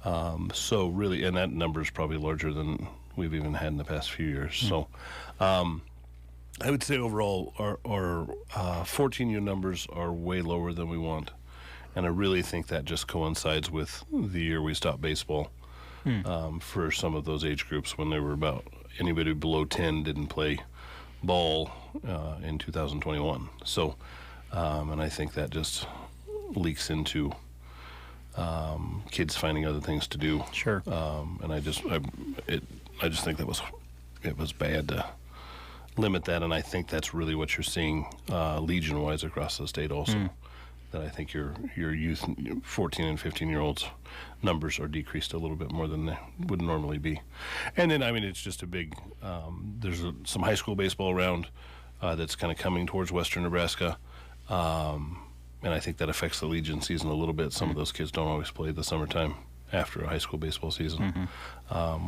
So really, and that number is probably larger than we've even had in the past few years. So I would say overall our 14-year numbers are way lower than we want. And I really think that just coincides with the year we stopped baseball for some of those age groups, when they were about anybody below 10 didn't play ball in 2021. So, and I think that just leaks into kids finding other things to do. Sure. And I just think that it was bad to limit that, and I think that's really what you're seeing Legion-wise across the state also. That I think your youth, 14 and 15-year-olds numbers are decreased a little bit more than they would normally be. And then, I mean, it's just a big, there's some high school baseball around that's kind of coming towards western Nebraska. And I think that affects the Legion season a little bit. Some of those kids don't always play the summertime after a high school baseball season,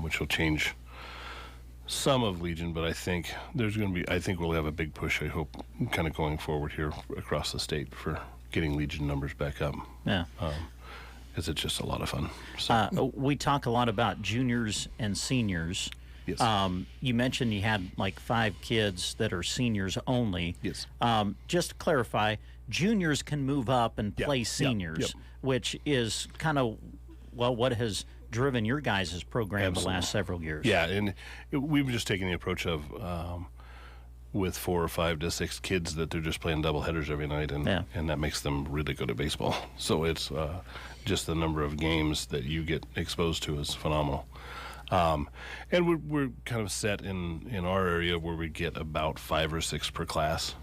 which will change some of Legion, but I think I think we'll have a big push, I hope, kind of going forward here across the state for getting Legion numbers back up. Yeah. Because it's just a lot of fun. So. We talk a lot about juniors and seniors. Yes. You mentioned you had like 5 kids that are seniors only. Yes. Just to clarify, juniors can move up and play seniors, which is kind of, well, what has driven your guys' program the last several years. Yeah, and we've just taken the approach of with 4 or 5 to 6 kids that they're just playing double headers every night, and that makes them really good at baseball. So it's just the number of games that you get exposed to is phenomenal. And we're kind of set in our area where we get about 5 or 6 per class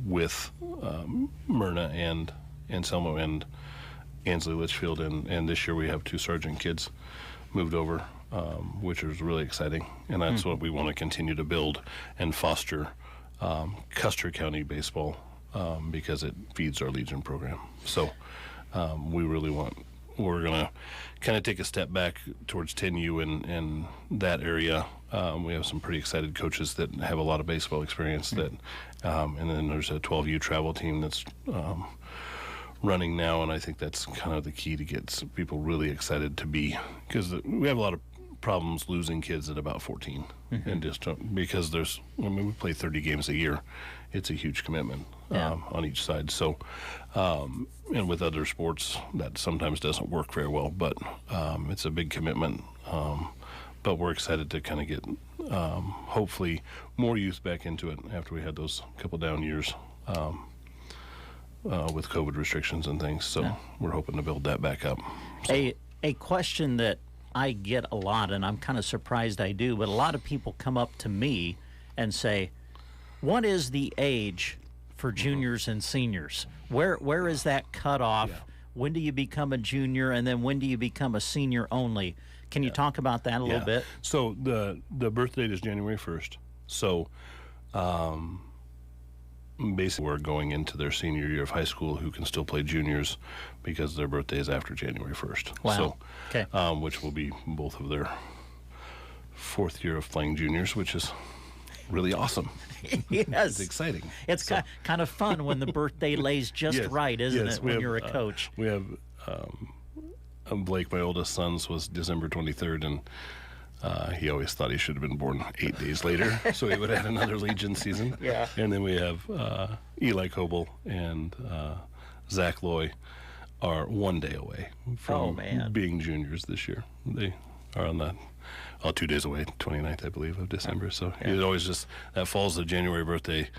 with Myrna and Anselmo and Ansley Litchfield, and this year we have 2 sergeant kids moved over, which is really exciting, and that's what we want to continue to build and foster Custer County baseball because it feeds our Legion program. So we're going to kind of take a step back towards 10U and that area. We have some pretty excited coaches that have a lot of baseball experience that, and then there's a 12U travel team that's running now, and I think that's kind of the key to get people really excited to be, because we have a lot of problems losing kids at about 14, and just because we play 30 games a year, it's a huge commitment on each side. So, and with other sports, that sometimes doesn't work very well, but it's a big commitment. But we're excited to kind of get hopefully more youth back into it after we had those couple down years with COVID restrictions and things. So we're hoping to build that back up. So. A question that I get a lot, and I'm kind of surprised I do, but a lot of people come up to me and say, what is the age for juniors and seniors? Where is that cutoff? When do you become a junior, and then when do you become a senior only? Can you talk about that a little bit? So the birth date is January 1st. So basically we're going into their senior year of high school who can still play juniors because their birthday is after January 1st. Wow. So, okay. Which will be both of their fourth year of playing juniors, which is really awesome. Yes. It's exciting. It's kind of fun when the birthday lays just right, isn't it, when you're a coach? We have Blake, my oldest son's, was December 23rd, and he always thought he should have been born 8 days later, so he would have had another Legion season. Yeah. And then we have Eli Coble and Zach Loy are 1 day away from being juniors this year. They are on the 2 days away, 29th, I believe, of December. So it always just, that falls the January birthday.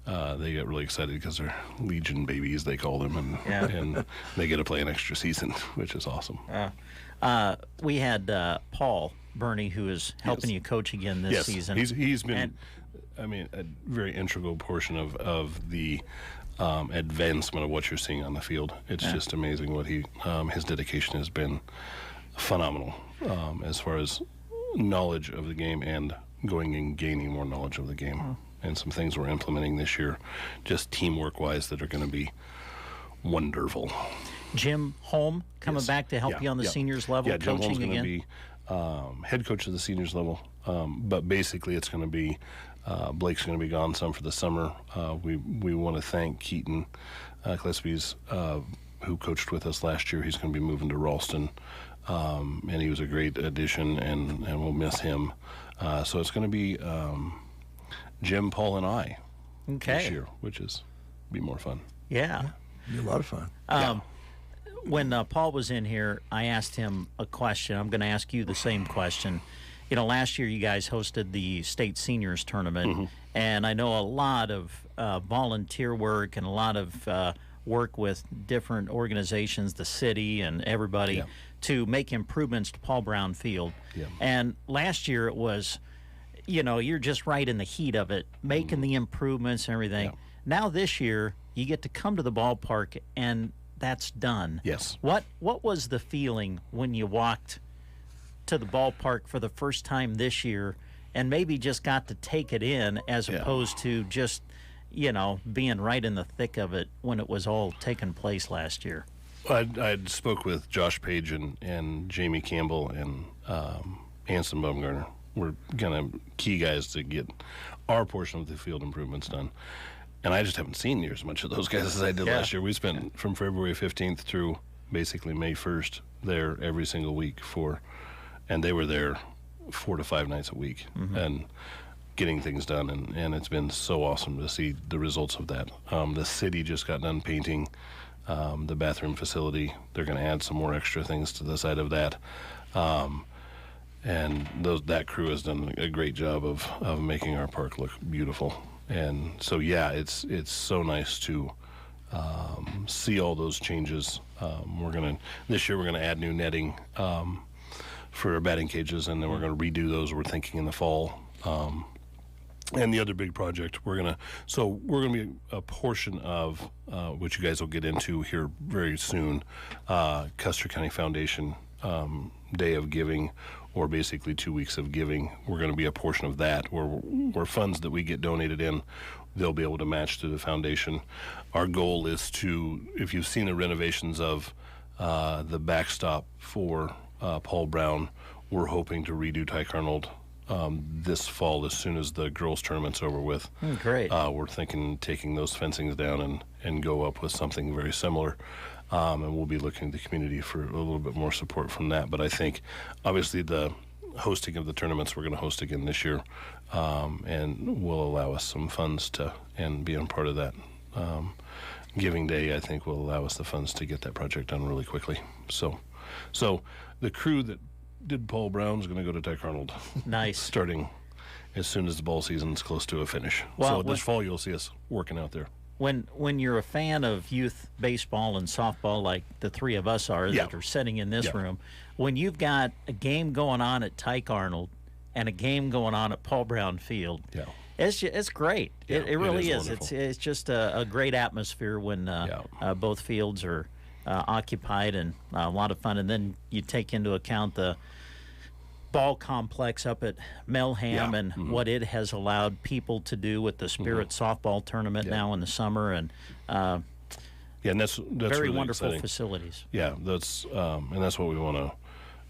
They get really excited because they're Legion babies, they call them, and they get to play an extra season, which is awesome. We had Paul Burney, who is helping you coach again this season. He's been, a very integral portion of the advancement of what you're seeing on the field. It's just amazing what his dedication has been phenomenal as far as knowledge of the game and going and gaining more knowledge of the game. And some things we're implementing this year, just teamwork-wise, that are going to be wonderful. Jim Holm coming back to help you on the seniors level, Jim coaching Holm's again? going to be head coach of the seniors level, but basically it's going to be Blake's going to be gone some for the summer. We want to thank Keaton Clesby's, who coached with us last year. He's going to be moving to Ralston, and he was a great addition, and we'll miss him. So it's going to be Jim, Paul, and I this year, which is be more fun. Yeah. Be a lot of fun. When Paul was in here, I asked him a question. I'm going to ask you the same question. You know, last year you guys hosted the state seniors tournament, and I know a lot of volunteer work and a lot of work with different organizations, the city and everybody, to make improvements to Paul Brown Field. And last year it was, you know, you're just right in the heat of it, making the improvements and everything. Now this year, you get to come to the ballpark and that's done. Yes. What was the feeling when you walked to the ballpark for the first time this year and maybe just got to take it in as opposed to just, you know, being right in the thick of it when it was all taking place last year? I spoke with Josh Page and Jamie Campbell and Anson Baumgartner. We're kind of key guys to get our portion of the field improvements done. And I just haven't seen near as much of those guys as I did last year. We spent from February 15th through basically May 1st there every single week and they were there 4 to 5 nights a week and getting things done. And it's been so awesome to see the results of that. The city just got done painting the bathroom facility. They're going to add some more extra things to the side of that. And that crew has done a great job of making our park look beautiful. And so, it's so nice to see all those changes. This year we're gonna add new netting for our batting cages, and then we're gonna redo those. We're thinking in the fall. And the other big project we're gonna be a portion of which you guys will get into here very soon. Custer County Foundation Day of Giving, or basically 2 weeks of giving. We're going to be a portion of that, where funds that we get donated in, they'll be able to match to the foundation. Our goal is to, if you've seen the renovations of the backstop for Paul Brown, we're hoping to redo Tyke Arnold this fall as soon as the girls' tournament's over with. Great. We're thinking taking those fencings down and go up with something very similar. And we'll be looking to the community for a little bit more support from that. But I think, obviously, the hosting of the tournaments we're going to host again this year, and will allow us some funds and being part of that Giving Day, I think, will allow us the funds to get that project done really quickly. So the crew that did Paul Brown is going to go to Tyke Arnold. Nice. Starting as soon as the ball season's close to a finish. Well, so this fall you'll see us working out there. When you're a fan of youth baseball and softball, like the three of us are that are sitting in this room, when you've got a game going on at Tyke Arnold and a game going on at Paul Brown Field, it's great. It really is. It's just a great atmosphere when both fields are occupied, and a lot of fun. And then you take into account the ball complex up at Melham and what it has allowed people to do with the Spirit softball tournament now in the summer, and and that's very really wonderful exciting. Facilities. Yeah, that's and that's what we want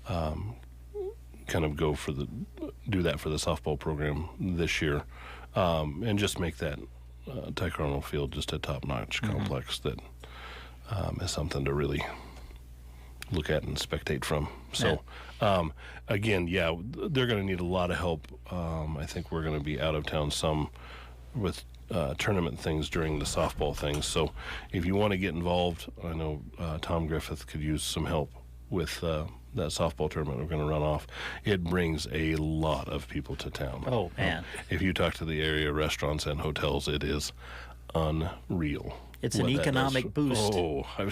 to kind of do that for the softball program this year, and just make that Tyke Arnold Field just a top-notch complex that is something to really look at and spectate from. So, again, they're going to need a lot of help. I think we're going to be out of town some with tournament things during the softball things. So if you want to get involved, I know Tom Griffith could use some help with that softball tournament we're going to run off. It brings a lot of people to town. Oh, man. If you talk to the area restaurants and hotels, it is unreal. It's an economic boost. Oh, I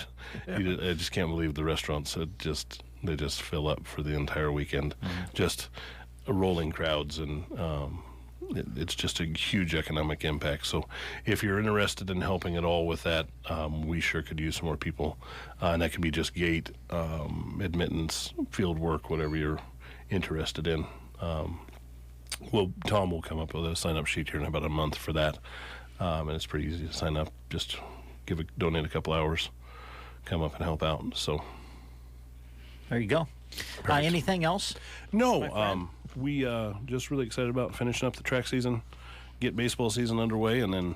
just can't believe the restaurants. They just fill up for the entire weekend. Just rolling crowds, and it's just a huge economic impact. So if you're interested in helping at all with that, we sure could use some more people. And that could be just gate, admittance, field work, whatever you're interested in. Tom will come up with a sign-up sheet here in about a month for that. And it's pretty easy to sign up. Just donate a couple hours, come up and help out. So there you go. Anything else? No. We just really excited about finishing up the track season, get baseball season underway, and then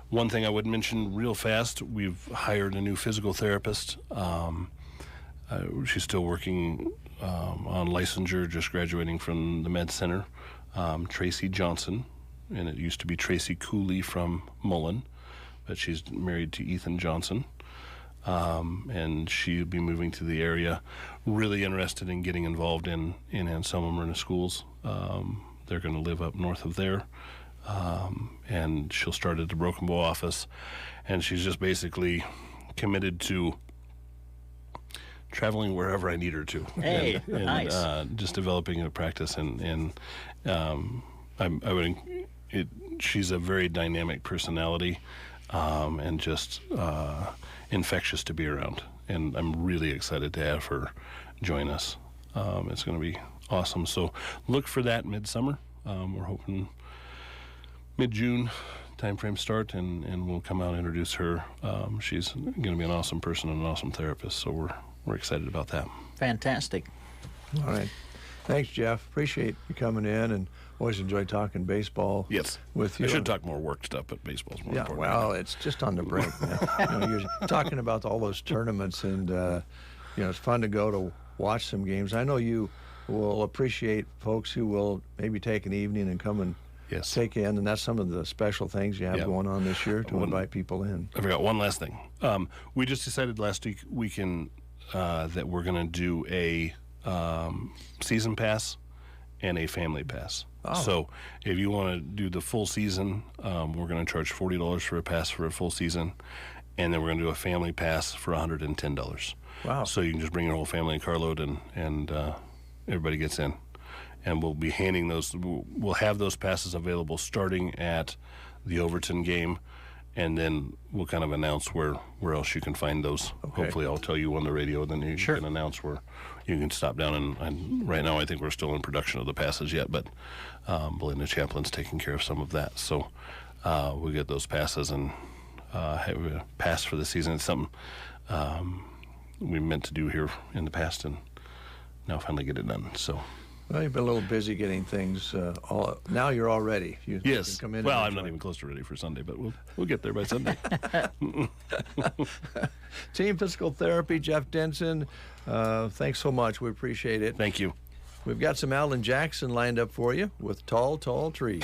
one thing I would mention real fast: we've hired a new physical therapist. She's still working on licensure, just graduating from the Med Center. Tracy Johnson. And it used to be Tracy Cooley from Mullen, but she's married to Ethan Johnson, and she'll be moving to the area. Really interested in getting involved in Anselmo Myrna schools. They're going to live up north of there, and she'll start at the Broken Bow office, and she's just basically committed to traveling wherever I need her to. Hey, and nice. Just developing a practice, and she's a very dynamic personality, and just infectious to be around. And I'm really excited to have her join us. It's going to be awesome. So look for that midsummer. We're hoping mid-June timeframe start, and we'll come out and introduce her. She's going to be an awesome person and an awesome therapist. So we're excited about that. Fantastic. All right. Thanks, Jeff. Appreciate you coming in, and always enjoy talking baseball with you. I should talk more work stuff, but baseball's more important. Well, it's just on the break. You're talking about all those tournaments, and it's fun to go to watch some games. I know you will appreciate folks who will maybe take an evening and come and take in, and that's some of the special things you have going on this year to invite people in. I forgot one last thing. We just decided last weekend that we're going to do a season pass and a family pass. So if you want to do the full season, we're going to charge $40 for a pass for a full season, and then we're going to do a family pass for $110. Wow. So you can just bring your whole family in carload, and everybody gets in. And we'll be handing those. We'll have those passes available starting at the Overton game, and then we'll kind of announce where else you can find those. Okay. Hopefully I'll tell you on the radio, then you can announce where you can stop down. And right now I think we're still in production of the passes yet, but Belinda Chaplin's taking care of some of that. So we'll get those passes and have a pass for the season. It's something we meant to do here in the past, and now finally get it done. So. Well, you've been a little busy getting things. Now you're all ready. You can come in. Well, I'm not even close to ready for Sunday, but we'll get there by Sunday. Team Physical Therapy, Jeff Denson. Thanks so much. We appreciate it. Thank you. We've got some Alan Jackson lined up for you with Tall, Tall Trees.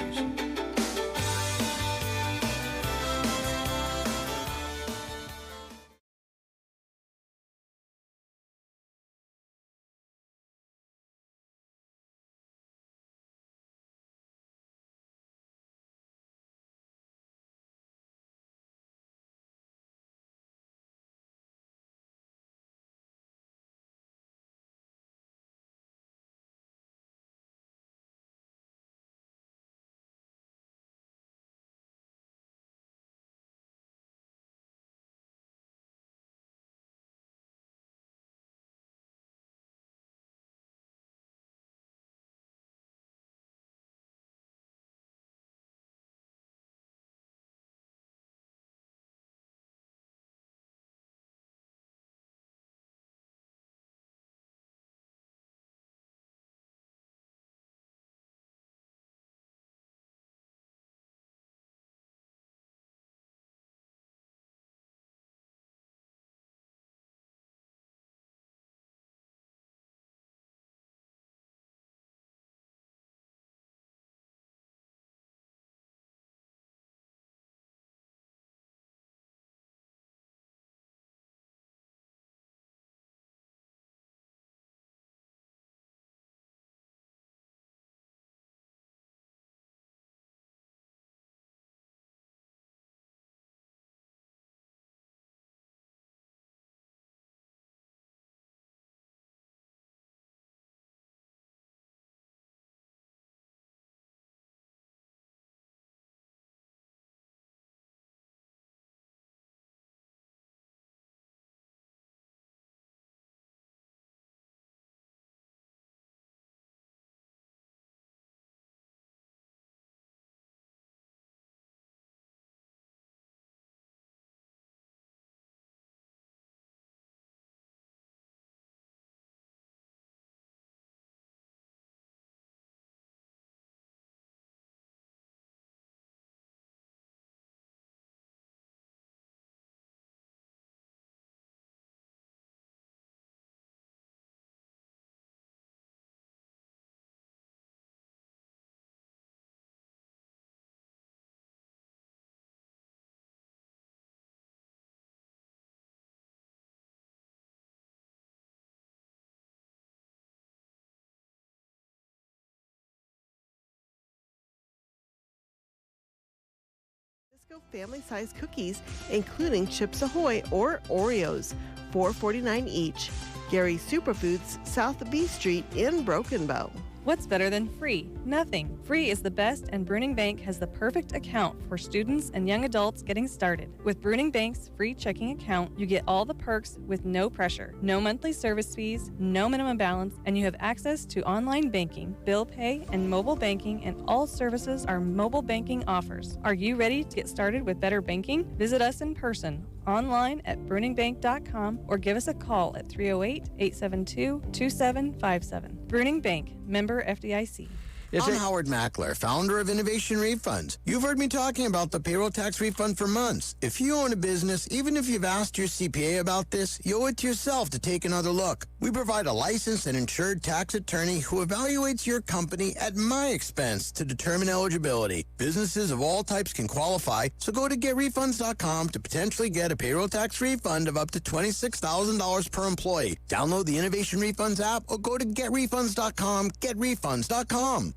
Family-sized cookies, including Chips Ahoy or Oreos, $4.49 each. Gary Superfoods, South B Street in Broken Bow. What's better than free? Nothing. Free is the best, and Bruning Bank has the perfect account for students and young adults getting started. With Bruning Bank's free checking account, you get all the perks with no pressure, no monthly service fees, no minimum balance, and you have access to online banking, bill pay, and mobile banking, and all services are mobile banking offers. Are you ready to get started with better banking? Visit us in person, online at bruningbank.com, or give us a call at 308-872-2757. Bruning Bank, member FDIC. I'm Howard Mackler, founder of Innovation Refunds. You've heard me talking about the payroll tax refund for months. If you own a business, even if you've asked your CPA about this, you owe it to yourself to take another look. We provide a licensed and insured tax attorney who evaluates your company at my expense to determine eligibility. Businesses of all types can qualify, so go to getrefunds.com to potentially get a payroll tax refund of up to $26,000 per employee. Download the Innovation Refunds app or go to getrefunds.com, getrefunds.com.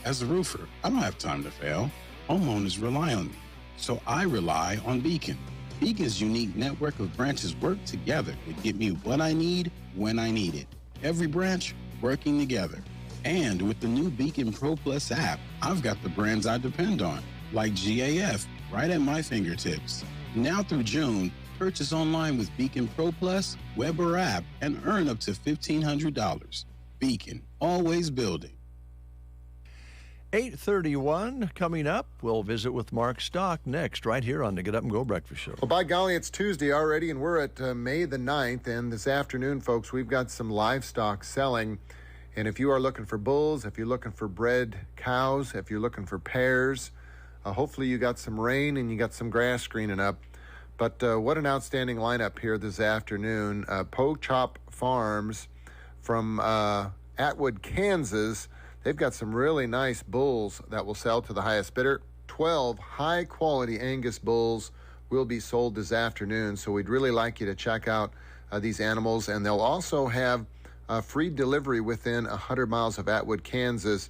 As a roofer, I don't have time to fail. Homeowners rely on me, so I rely on Beacon. Beacon's unique network of branches work together to get me what I need when I need it. Every branch working together. And with the new Beacon Pro Plus app, I've got the brands I depend on, like GAF, right at my fingertips. Now through June, purchase online with Beacon Pro Plus, web or app, and earn up to $1,500. Beacon, always building. 8:31 coming up. We'll visit with Mark Stock next, right here on the Get Up and Go Breakfast Show. Well, by golly, it's Tuesday already, and we're at May the 9th. And this afternoon, folks, we've got some livestock selling. And if you are looking for bulls, if you're looking for bred cows, if you're looking for pairs, hopefully you got some rain and you got some grass screening up. But what an outstanding lineup here this afternoon. Poe Chop Farms from Atwood, Kansas. They've got some really nice bulls that will sell to the highest bidder. 12 high-quality Angus bulls will be sold this afternoon, so we'd really like you to check out these animals. And they'll also have free delivery within 100 miles of Atwood, Kansas,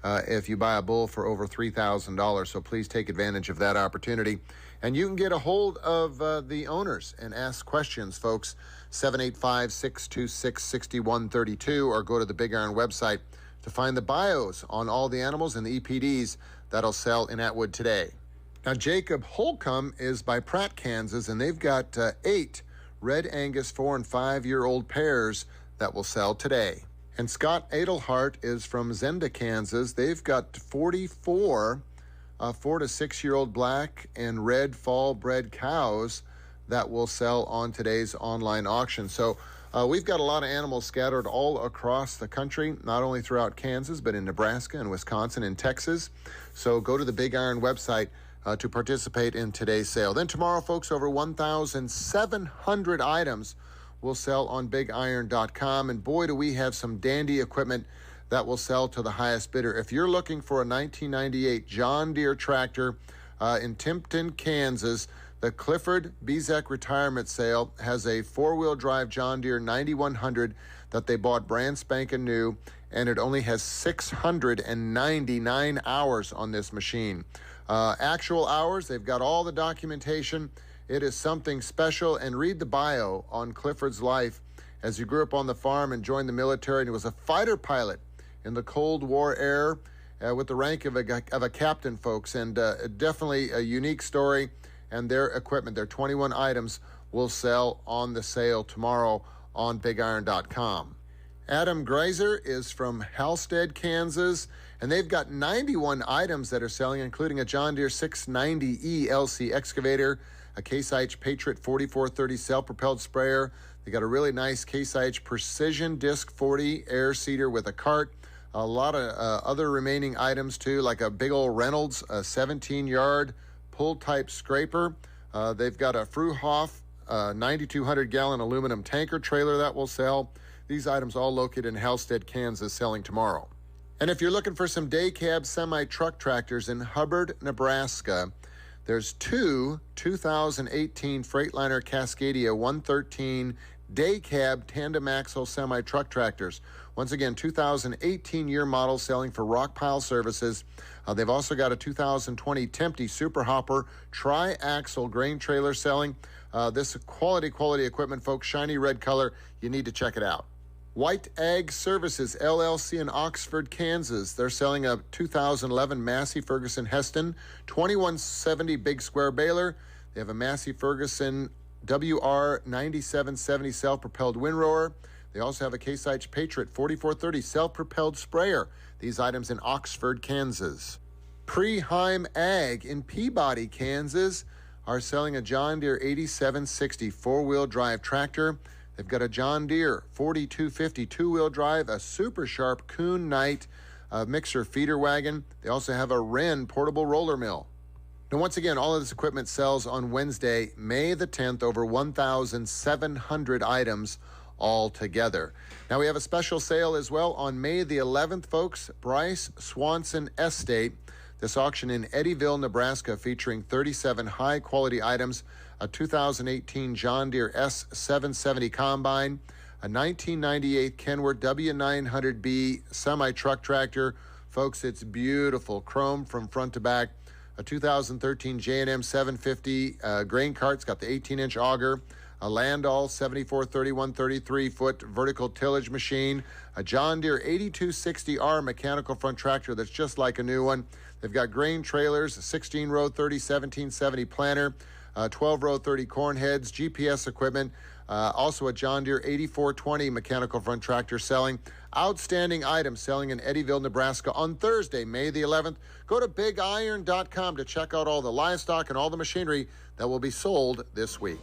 if you buy a bull for over $3,000. So please take advantage of that opportunity. And you can get a hold of the owners and ask questions, folks. 785-626-6132, or go to the Big Iron website to find the bios on all the animals and the EPDs that'll sell in Atwood today. Now, Jacob Holcomb is by Pratt, Kansas, and they've got 8 Red Angus 4- and 5-year-old pairs that will sell today. And Scott Adelhart is from Zenda, Kansas. They've got 44 4- to 6-year-old black and red fall-bred cows that will sell on today's online auction. So we've got a lot of animals scattered all across the country, not only throughout Kansas, but in Nebraska and Wisconsin and Texas. So go to the Big Iron website to participate in today's sale. Then tomorrow, folks, over 1,700 items will sell on BigIron.com. And boy, do we have some dandy equipment that will sell to the highest bidder. If you're looking for a 1998 John Deere tractor in Timpton, Kansas, the Clifford Bezek retirement sale has a 4-wheel drive John Deere 9100 that they bought brand spanking new, and it only has 699 hours on this machine. Actual hours, they've got all the documentation. It is something special. And read the bio on Clifford's life as he grew up on the farm and joined the military, and he was a fighter pilot in the Cold War era with the rank of a captain, folks, and definitely a unique story. And their equipment, their 21 items, will sell on the sale tomorrow on BigIron.com. Adam Greiser is from Halstead, Kansas, and they've got 91 items that are selling, including a John Deere 690E LC excavator, a Case IH Patriot 4430 self-propelled sprayer. They got a really nice Case IH Precision Disc 40 air seeder with a cart. A lot of other remaining items, too, like a big old Reynolds 17-yard pull-type scraper. They've got a Fruhoff 9,200-gallon aluminum tanker trailer that will sell. These items all located in Halstead, Kansas, selling tomorrow. And if you're looking for some day cab semi-truck tractors in Hubbard, Nebraska, there's 2 2018 Freightliner Cascadia 113 day cab tandem axle semi-truck tractors. Once again, 2018 year model, selling for rock pile services. They've also got a 2020 Tempty Super Hopper tri-axle grain trailer selling. This quality equipment, folks, shiny red color. You need to check it out. White Ag Services, LLC in Oxford, Kansas. They're selling a 2011 Massey Ferguson Heston 2170 big square baler. They have a Massey Ferguson WR 9770 self-propelled windrower. They also have a Case IH Patriot 4430 self-propelled sprayer. These items in Oxford, Kansas. Preheim Ag in Peabody, Kansas are selling a John Deere 8760 four-wheel drive tractor. They've got a John Deere 4250 two-wheel drive, a Super Sharp Kuhn Knight mixer feeder wagon. They also have a Wren portable roller mill. Now, once again, all of this equipment sells on Wednesday, May the 10th, over 1,700 items all together. Now, we have a special sale as well on May the 11th, folks. Bryce Swanson Estate. This auction in Eddyville, Nebraska, featuring 37 high-quality items, a 2018 John Deere S770 Combine, a 1998 Kenworth W900B semi-truck tractor. Folks, it's beautiful, chrome from front to back. A 2013 J&M 750 grain cart. It's got the 18-inch auger. A Landau 7431 33-foot vertical tillage machine, a John Deere 8260R mechanical front tractor that's just like a new one. They've got grain trailers, a 16-row 30 1770 planter, 12-row 30 corn heads, GPS equipment, also a John Deere 8420 mechanical front tractor selling. Outstanding items selling in Eddyville, Nebraska on Thursday, May the 11th. Go to BigIron.com to check out all the livestock and all the machinery that will be sold this week.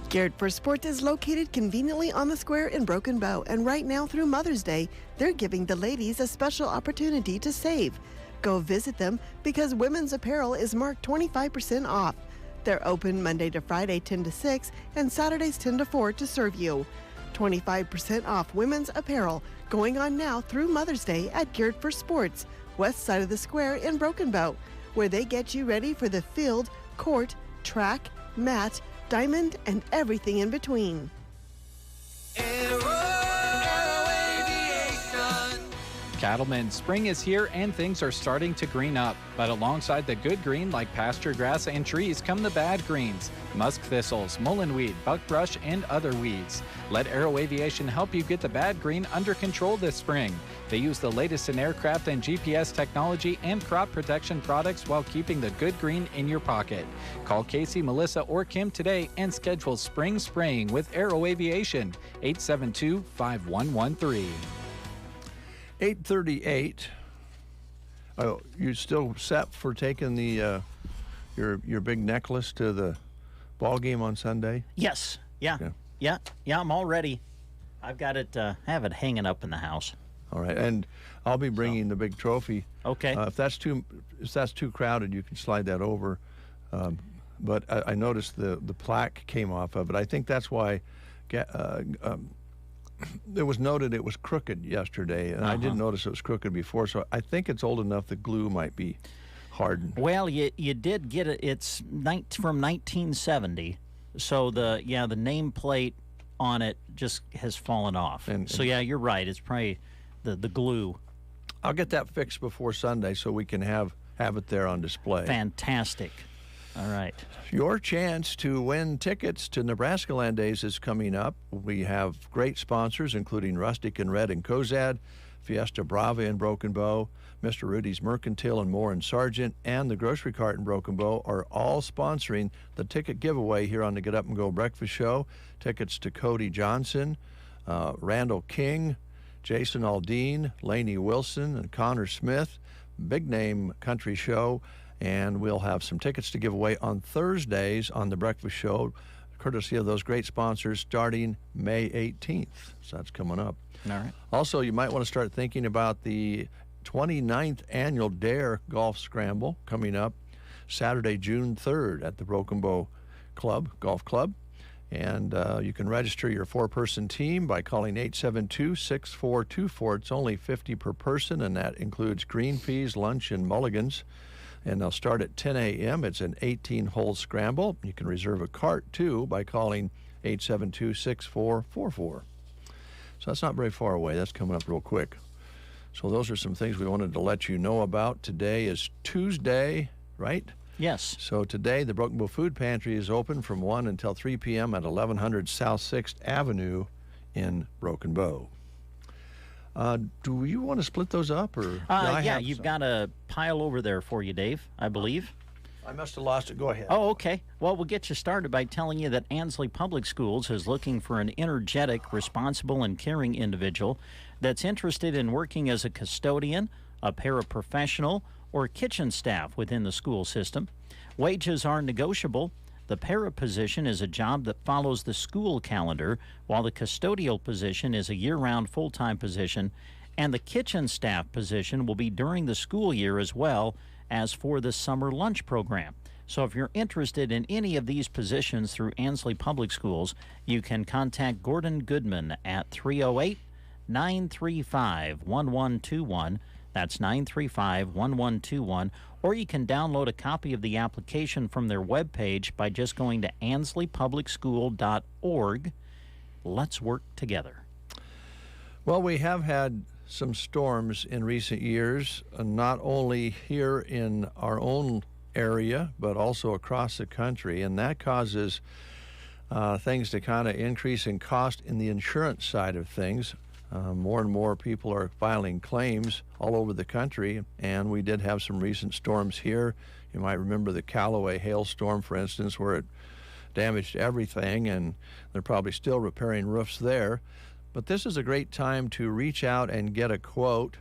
Garrett for Sport is located conveniently on the square in Broken Bow, and right now through Mother's Day, they're giving the ladies a special opportunity to save. Go visit them because women's apparel is marked 25% off. They're open Monday to Friday 10 to 6 and Saturdays 10 to 4 to serve you. 25% off women's apparel going on now through Mother's Day at Geared for Sports, west side of the square in Broken Bow, where they get you ready for the field, court, track, mat, diamond, and everything in between. Cattlemen, spring is here and things are starting to green up. But alongside the good green like pasture grass and trees come the bad greens, musk thistles, mullenweed, buckbrush, and other weeds. Let Aero Aviation help you get the bad green under control this spring. They use the latest in aircraft and GPS technology and crop protection products while keeping the good green in your pocket. Call Casey, Melissa, or Kim today and schedule spring spraying with Aero Aviation, 872-5113. 8:38. Oh, you still set for taking the your big necklace to the ball game on Sunday? Yes. Yeah. I'm all ready. I've got it. Have it hanging up in the house. All right, and I'll be bringing the big trophy. Okay. If that's too crowded, you can slide that over. But I noticed the plaque came off of it. I think that's why. It was noted it was crooked yesterday, and I didn't notice it was crooked before, so I think it's old enough the glue might be hardened. Well, you did get it. It's from 1970, so the nameplate on it just has fallen off. So yeah, you're right. It's probably the glue. I'll get that fixed before Sunday so we can have it there on display. Fantastic. All right. Your chance to win tickets to Nebraska Land Days is coming up. We have great sponsors, including Rustic and Red and Cozad, Fiesta Brava in Broken Bow, Mr. Rudy's Mercantile and Moore and Sargent, and the Grocery Cart in Broken Bow are all sponsoring the ticket giveaway here on the Get Up and Go Breakfast Show. Tickets to Cody Johnson, Randall King, Jason Aldean, Lainey Wilson, and Connor Smith. Big name country show. And we'll have some tickets to give away on Thursdays on the Breakfast Show, courtesy of those great sponsors, starting May 18th. So that's coming up. All right. Also, you might want to start thinking about the 29th annual DARE Golf Scramble coming up Saturday, June 3rd at the Broken Bow Golf Club. And you can register your 4-person team by calling 872-6424. It's only $50 per person, and that includes green fees, lunch, and mulligans. And they'll start at 10 a.m. It's an 18-hole scramble. You can reserve a cart, too, by calling 872-6444. So that's not very far away. That's coming up real quick. So those are some things we wanted to let you know about. Today is Tuesday, right? Yes. So today, the Broken Bow Food Pantry is open from 1 until 3 p.m. at 1100 South 6th Avenue in Broken Bow. Do you want to split those up? Or yeah, you've got a pile over there for you, Dave, I believe. I must have lost it. Go ahead. Oh, okay. Well, we'll get you started by telling you that Ansley Public Schools is looking for an energetic, responsible, and caring individual that's interested in working as a custodian, a paraprofessional, or kitchen staff within the school system. Wages are negotiable. The para position is a job that follows the school calendar, while the custodial position is a year-round full-time position, and the kitchen staff position will be during the school year as well as for the summer lunch program. So if you're interested in any of these positions through Ansley Public Schools, you can contact Gordon Goodman at 308-935-1121. That's 935-1121. Or you can download a copy of the application from their webpage by just going to ansleypublicschool.org. Let's work together. Well, we have had some storms in recent years, not only here in our own area, but also across the country, and that causes things to kind of increase in cost in the insurance side of things. More and more people are filing claims all over the country, and we did have some recent storms here. You might remember the Callaway hailstorm, for instance, where it damaged everything, and they're probably still repairing roofs there. But this is a great time to reach out and get a quote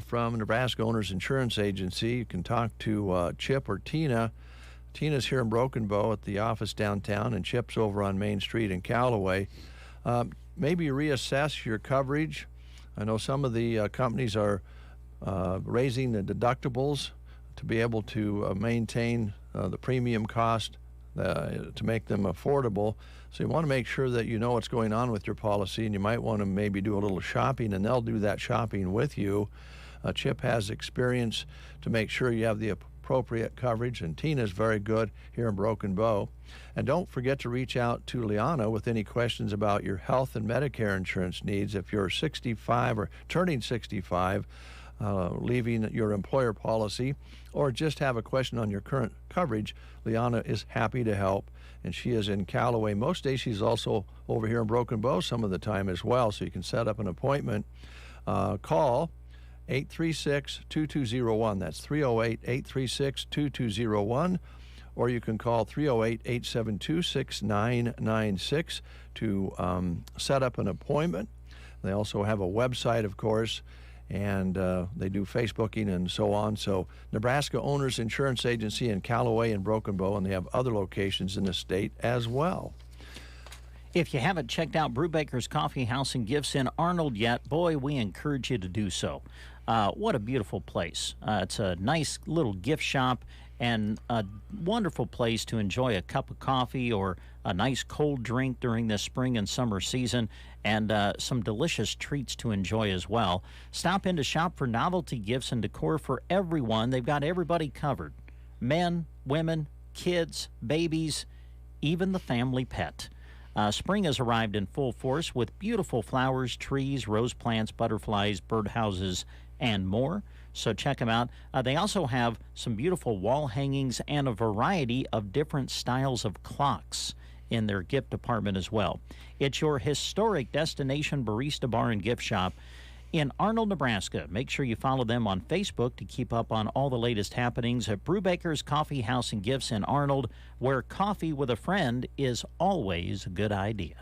from Nebraska Owners Insurance Agency. You can talk to Chip or Tina. Tina's here in Broken Bow at the office downtown, and Chip's over on Main Street in Callaway. Maybe reassess your coverage. I know some of the companies are raising the deductibles to be able to maintain the premium cost to make them affordable. So you want to make sure that you know what's going on with your policy, and you might want to maybe do a little shopping, and they'll do that shopping with you. Chip has experience to make sure you have the appropriate coverage, and Tina's very good here in Broken Bow. And don't forget to reach out to Liana with any questions about your health and Medicare insurance needs. If you're 65 or turning 65, leaving your employer policy, or just have a question on your current coverage, Liana is happy to help. And she is in Callaway most days. She's also over here in Broken Bow some of the time as well, so you can set up an appointment. Call 836-2201. That's 308-836-2201. Or you can call 308-872-6996 to set up an appointment. They also have a website, of course, and they do Facebooking and so on. So Nebraska Owners Insurance Agency in Callaway and Broken Bow, and they have other locations in the state as well. If you haven't checked out Brubaker's Coffee House and Gifts in Arnold yet, boy, we encourage you to do so. What a beautiful place. It's a nice little gift shop and a wonderful place to enjoy a cup of coffee or a nice cold drink during the spring and summer season, and some delicious treats to enjoy as well. Stop in to shop for novelty gifts and decor for everyone. They've got everybody covered. Men, women, kids, babies, even the family pet. Spring has arrived in full force with beautiful flowers, trees, rose plants, butterflies, birdhouses, and more. So check them out. They also have some beautiful wall hangings and a variety of different styles of clocks in their gift department as well. It's your historic destination barista bar and gift shop in Arnold, Nebraska. Make sure you follow them on Facebook to keep up on all the latest happenings at Brubaker's Coffee House and Gifts in Arnold, where coffee with a friend is always a good idea.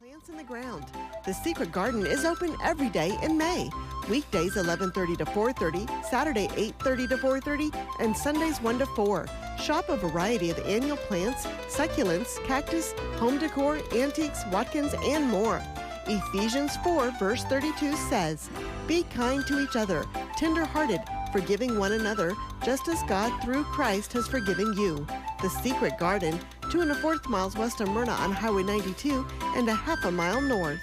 Plants in the Ground. The Secret Garden is open every day in May. Weekdays 11:30 to 4:30, Saturday 8:30 to 4:30, and Sundays 1 to 4. Shop a variety of annual plants, succulents, cactus, home decor, antiques, Watkins, and more. Ephesians 4 verse 32 says, "Be kind to each other, tender-hearted, forgiving one another, just as God through Christ has forgiven you." The Secret Garden, 2 1/4 miles west of Myrna on Highway 92 and a half a mile north.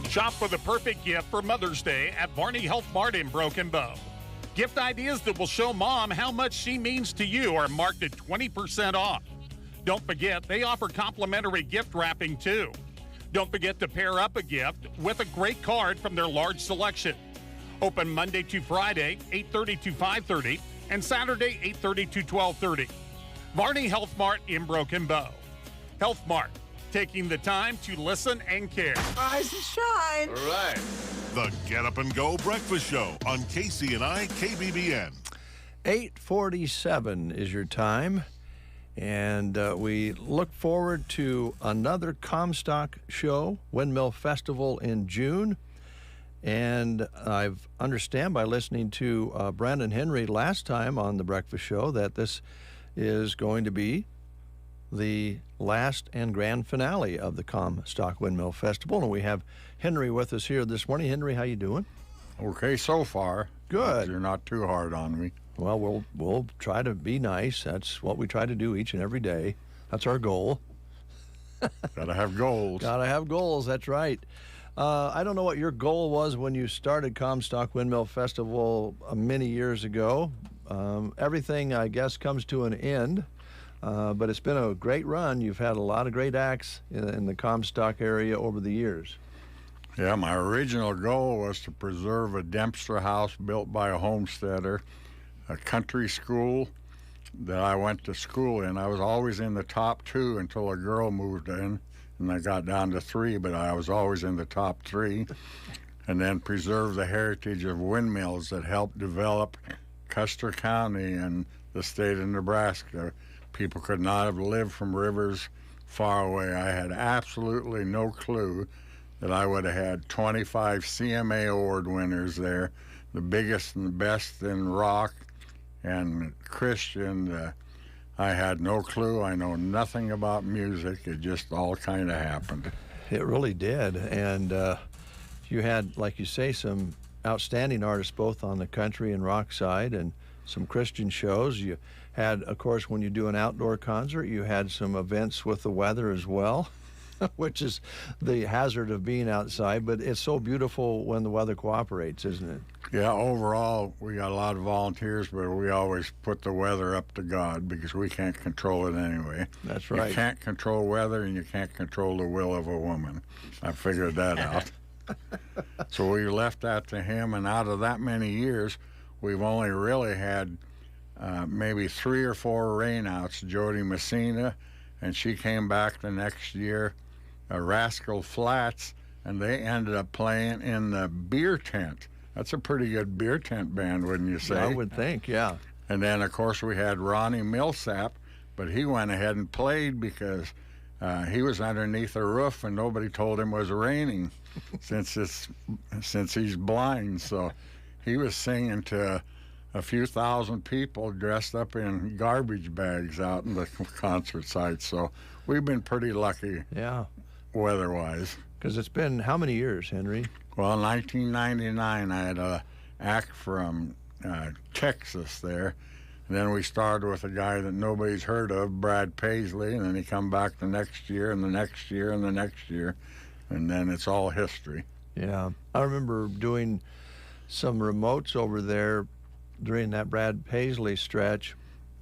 Shop for the perfect gift for Mother's Day at Barney Health Mart in Broken Bow. Gift ideas that will show Mom how much she means to you are marked at 20% off. Don't forget, they offer complimentary gift wrapping too. Don't forget to pair up a gift with a great card from their large selection. Open Monday to Friday, 8:30 to 5:30, and Saturday, 8:30 to 12:30. Varney Health Mart in Broken Bow. Health Mart, taking the time to listen and care. Rise and shine. All right. The Get Up and Go Breakfast Show on KCNI KBBN. 8:47 is your time, and we look forward to another Comstock show, Windmill Festival in June. And I understand by listening to Brandon Henry last time on the breakfast show that this is going to be the last and grand finale of the Comstock Windmill Festival. And we have Henry with us here this morning. Henry, how you doing? Okay so far. Good. You're not too hard on me. Well, we'll try to be nice. That's what we try to do each and every day. That's our goal. Gotta have goals. Gotta have goals, that's right. I don't know what your goal was when you started Comstock Windmill Festival many years ago. Everything, I guess, comes to an end, but it's been a great run. You've had a lot of great acts in the Comstock area over the years. Yeah, my original goal was to preserve a Dempster house built by a homesteader, a country school that I went to school in. I was always in the top 2 until a girl moved in, and I got down to 3, but I was always in the top 3. And then preserve the heritage of windmills that helped develop Custer County and the state of Nebraska. People could not have lived from rivers far away. I had absolutely no clue that I would have had 25 CMA award winners there, the biggest and the best in rock and Christian. I had no clue. I know nothing about music. It just all kind of happened. It really did. And you had, like you say, some outstanding artists both on the country and rock side and some Christian shows. You had, of course, when you do an outdoor concert, you had some events with the weather as well, which is the hazard of being outside, but it's so beautiful when the weather cooperates, isn't it? Yeah, overall, we got a lot of volunteers, but we always put the weather up to God because we can't control it anyway. That's right. You can't control weather and you can't control the will of a woman. I figured that out. So we left that to him, and out of that many years, we've only really had maybe 3 or 4 rainouts. Jody Messina, and she came back the next year, Rascal Flatts, and they ended up playing in the beer tent. That's a pretty good beer tent band, wouldn't you say? I would think, yeah. And then, of course, we had Ronnie Millsap, but he went ahead and played because he was underneath a roof and nobody told him it was raining since he's blind. So he was singing to a few thousand people dressed up in garbage bags out in the concert site. So we've been pretty lucky, yeah, weather-wise. Because it's been how many years, Henry? Well, in 1999, I had an act from Texas there. And then we started with a guy that nobody's heard of, Brad Paisley, and then he come back the next year and the next year and the next year, and then it's all history. Yeah. I remember doing some remotes over there during that Brad Paisley stretch.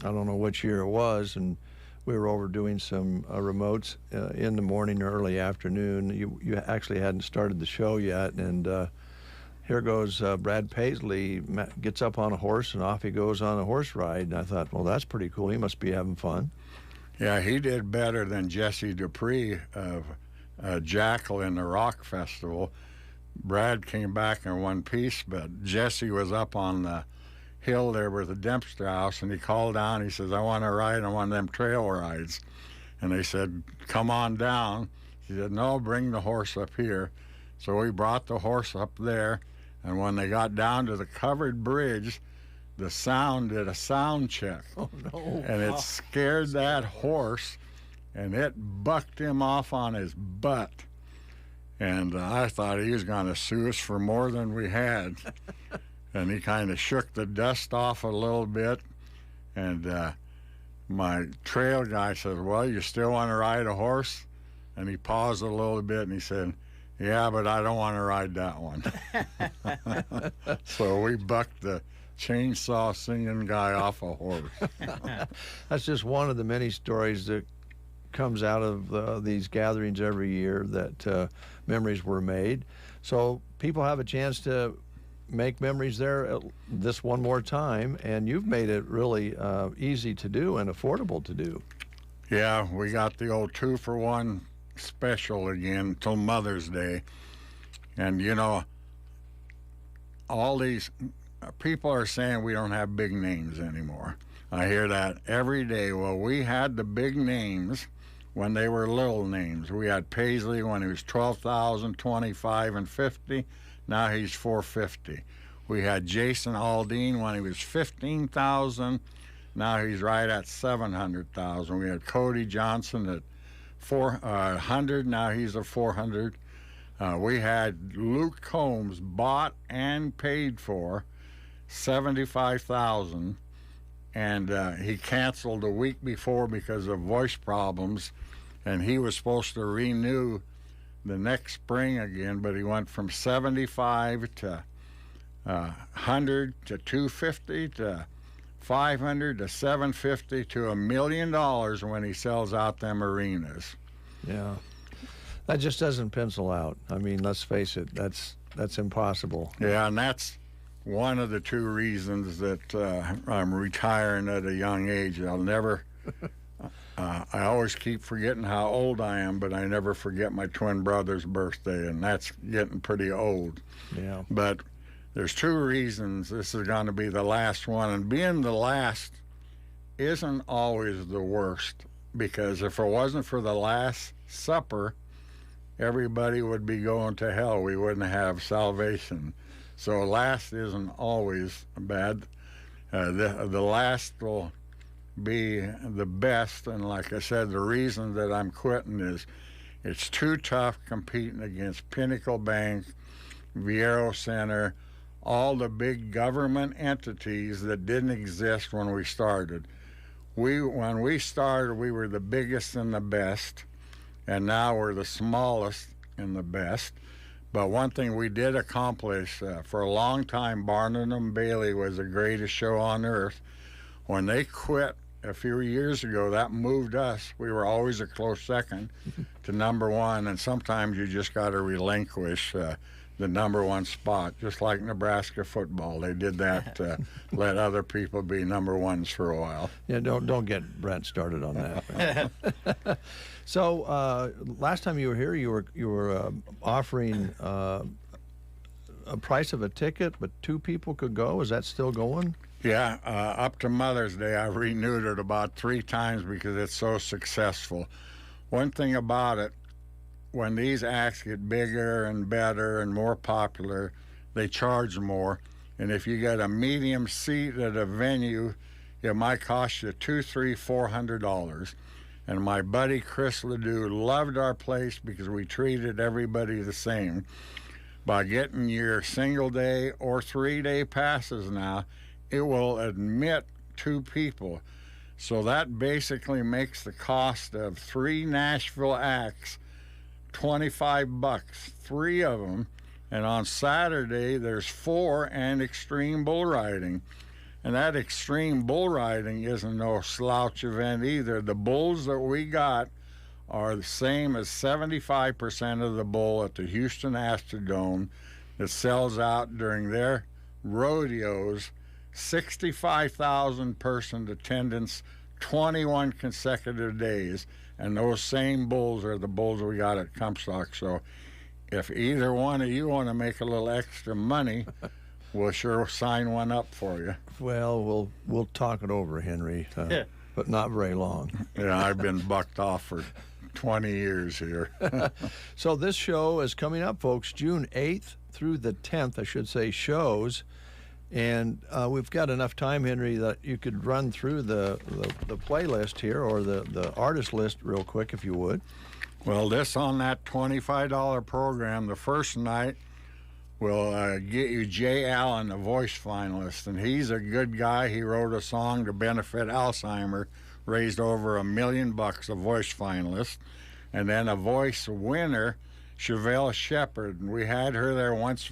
I don't know which year it was, and we were over doing some remotes in the morning or early afternoon. You actually hadn't started the show yet, and here goes Brad Paisley, gets up on a horse, and off he goes on a horse ride. And I thought, well, that's pretty cool. He must be having fun. Yeah, he did better than Jesse Dupree of Jackal in the Rock Festival. Brad came back in one piece, but Jesse was up on the hill there with the Dempster house, and he called down. He says, I want to ride on one of them trail rides. And they said, come on down. He said, no, bring the horse up here. So we brought the horse up there, and when they got down to the covered bridge, the sound did a sound check. Oh, no. And it scared that horse, and it bucked him off on his butt. And I thought he was going to sue us for more than we had. And he kind of shook the dust off a little bit. And my trail guy said, well, you still want to ride a horse? And he paused a little bit, and he said, yeah, but I don't want to ride that one. So we bucked the chainsaw singing guy off a horse. That's just one of the many stories that comes out of these gatherings every year that memories were made. So people have a chance to make memories there this one more time, and you've made it really easy to do and affordable to do. Yeah, we got the old 2-for-1 special again till Mother's Day. And, you know, all these people are saying we don't have big names anymore. I hear that every day. Well, we had the big names when they were little names. We had Paisley when he was 12,000, 25, and 50. Now he's 450. We had Jason Aldean when he was 15,000. Now he's right at 700,000. We had Cody Johnson at 400. Now he's at 400. We had Luke Combs bought and paid for 75,000, and he canceled a week before because of voice problems, and he was supposed to renew the next spring again, but he went from 75 to 100 to 250 to 500 to 750 to $1 million when he sells out them arenas. Yeah, that just doesn't pencil out. I mean, let's face it, that's impossible. Yeah, and that's one of the two reasons that I'm retiring at a young age. I'll never. I always keep forgetting how old I am, but I never forget my twin brother's birthday, and that's getting pretty old. Yeah. But there's two reasons this is going to be the last one, and being the last isn't always the worst, because if it wasn't for the Last Supper, everybody would be going to hell. We wouldn't have salvation. So last isn't always bad. The last will be the best, and like I said, the reason that I'm quitting is it's too tough competing against Pinnacle Bank, Viero Center, all the big government entities that didn't exist when we started. When we started, we were the biggest and the best, and now we're the smallest and the best. But one thing we did accomplish, for a long time, Barnum and Bailey was the greatest show on earth. When they quit a few years ago, that moved us. We were always a close second to number one, and sometimes you just got to relinquish the number one spot, just like Nebraska football. They did that to let other people be number ones for a while. Yeah, don't get Brent started on that. So last time you were here, you were offering a price of a ticket, but 2 people could go. Is that still going? Yeah, up to Mother's Day, I've renewed it about 3 times because it's so successful. One thing about it, when these acts get bigger and better and more popular, they charge more. And if you get a medium seat at a venue, it might cost you $200, $300, $400. And my buddy Chris Ledoux loved our place because we treated everybody the same. By getting your single day or 3-day passes now, it will admit 2 people. So that basically makes the cost of 3 Nashville acts $25, 3 of them. And on Saturday, there's 4 and extreme bull riding. And that extreme bull riding isn't no slouch event either. The bulls that we got are the same as 75% of the bull at the Houston Astrodome that sells out during their rodeos, 65,000 person attendance, 21 consecutive days. And those same bulls are the bulls we got at Comstock. So if either one of you want to make a little extra money, we'll sure sign one up for you. Well, we'll talk it over, Henry, but not very long. Yeah, I've been bucked off for 20 years here. So this show is coming up, folks, June 8th through the 10th, I should say, shows. And we've got enough time, Henry, that you could run through the playlist here, or the artist list real quick, if you would. Well, this on that $25 program, the first night will get you Jay Allen, the voice finalist. And he's a good guy. He wrote a song to benefit Alzheimer, raised over $1 million, a voice finalist. And then a voice winner, Chevelle Shepard. And we had her there once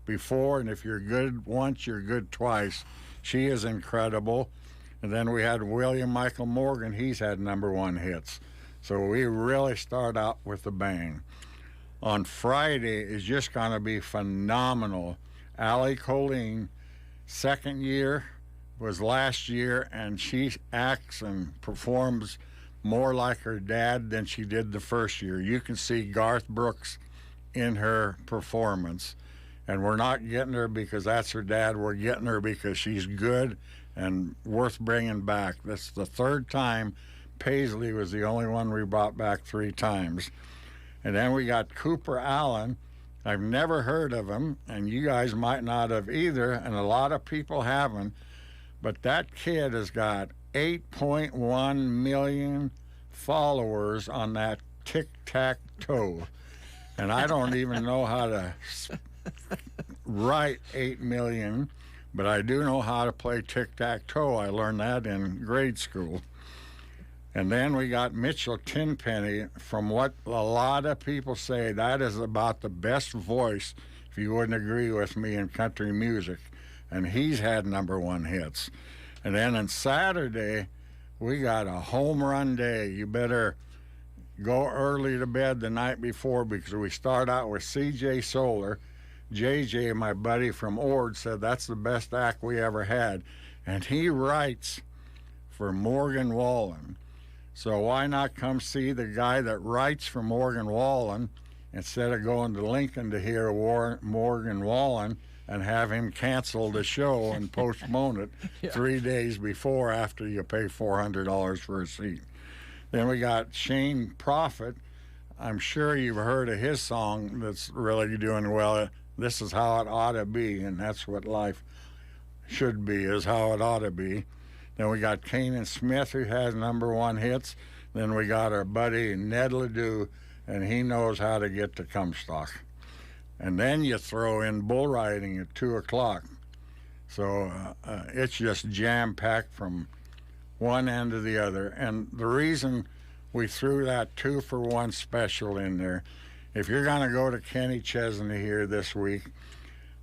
before, and if you're good once, you're good twice. She is incredible. And then we had William Michael Morgan. He's had #1 hits. So we really start out with a bang. On Friday is just going to be phenomenal. Allie Colleen. Second year was last year, and she acts and performs more like her dad than she did the first year. You can see Garth Brooks in her performance, and we're not getting her because that's her dad. We're getting her because she's good and worth bringing back. That's the third time. Paisley was the only one we brought back 3 times. And then we got Cooper Allen. I've never heard of him, and you guys might not have either, and a lot of people haven't. But that kid has got 8.1 million followers on that tic-tac-toe. And I don't even know how to write 8 million, but I do know how to play tic-tac-toe. I learned that in grade school. And then we got Mitchell Tenpenny. From what a lot of people say, that is about the best voice, if you wouldn't agree with me, in country music. And he's had #1 hits. And then on Saturday, we got a home run day. You better go early to bed the night before, because we start out with C.J. Solar. J.J., my buddy from Ord, said that's the best act we ever had. And he writes for Morgan Wallen. So why not come see the guy that writes for Morgan Wallen instead of going to Lincoln to hear Morgan Wallen and have him cancel the show and postpone it 3 days before, after you pay $400 for a seat. Then we got Shane Prophet. I'm sure you've heard of his song that's really doing well. This is how it ought to be, and that's what life should be, is how it ought to be. Then we got Kanan Smith, who has #1 hits. Then we got our buddy Ned Ledoux, and he knows how to get to Comstock. And then you throw in bull riding at 2 o'clock. So it's just jam-packed from one end to the other. And the reason we threw that 2-for-1 special in there, if you're going to go to Kenny Chesney here this week,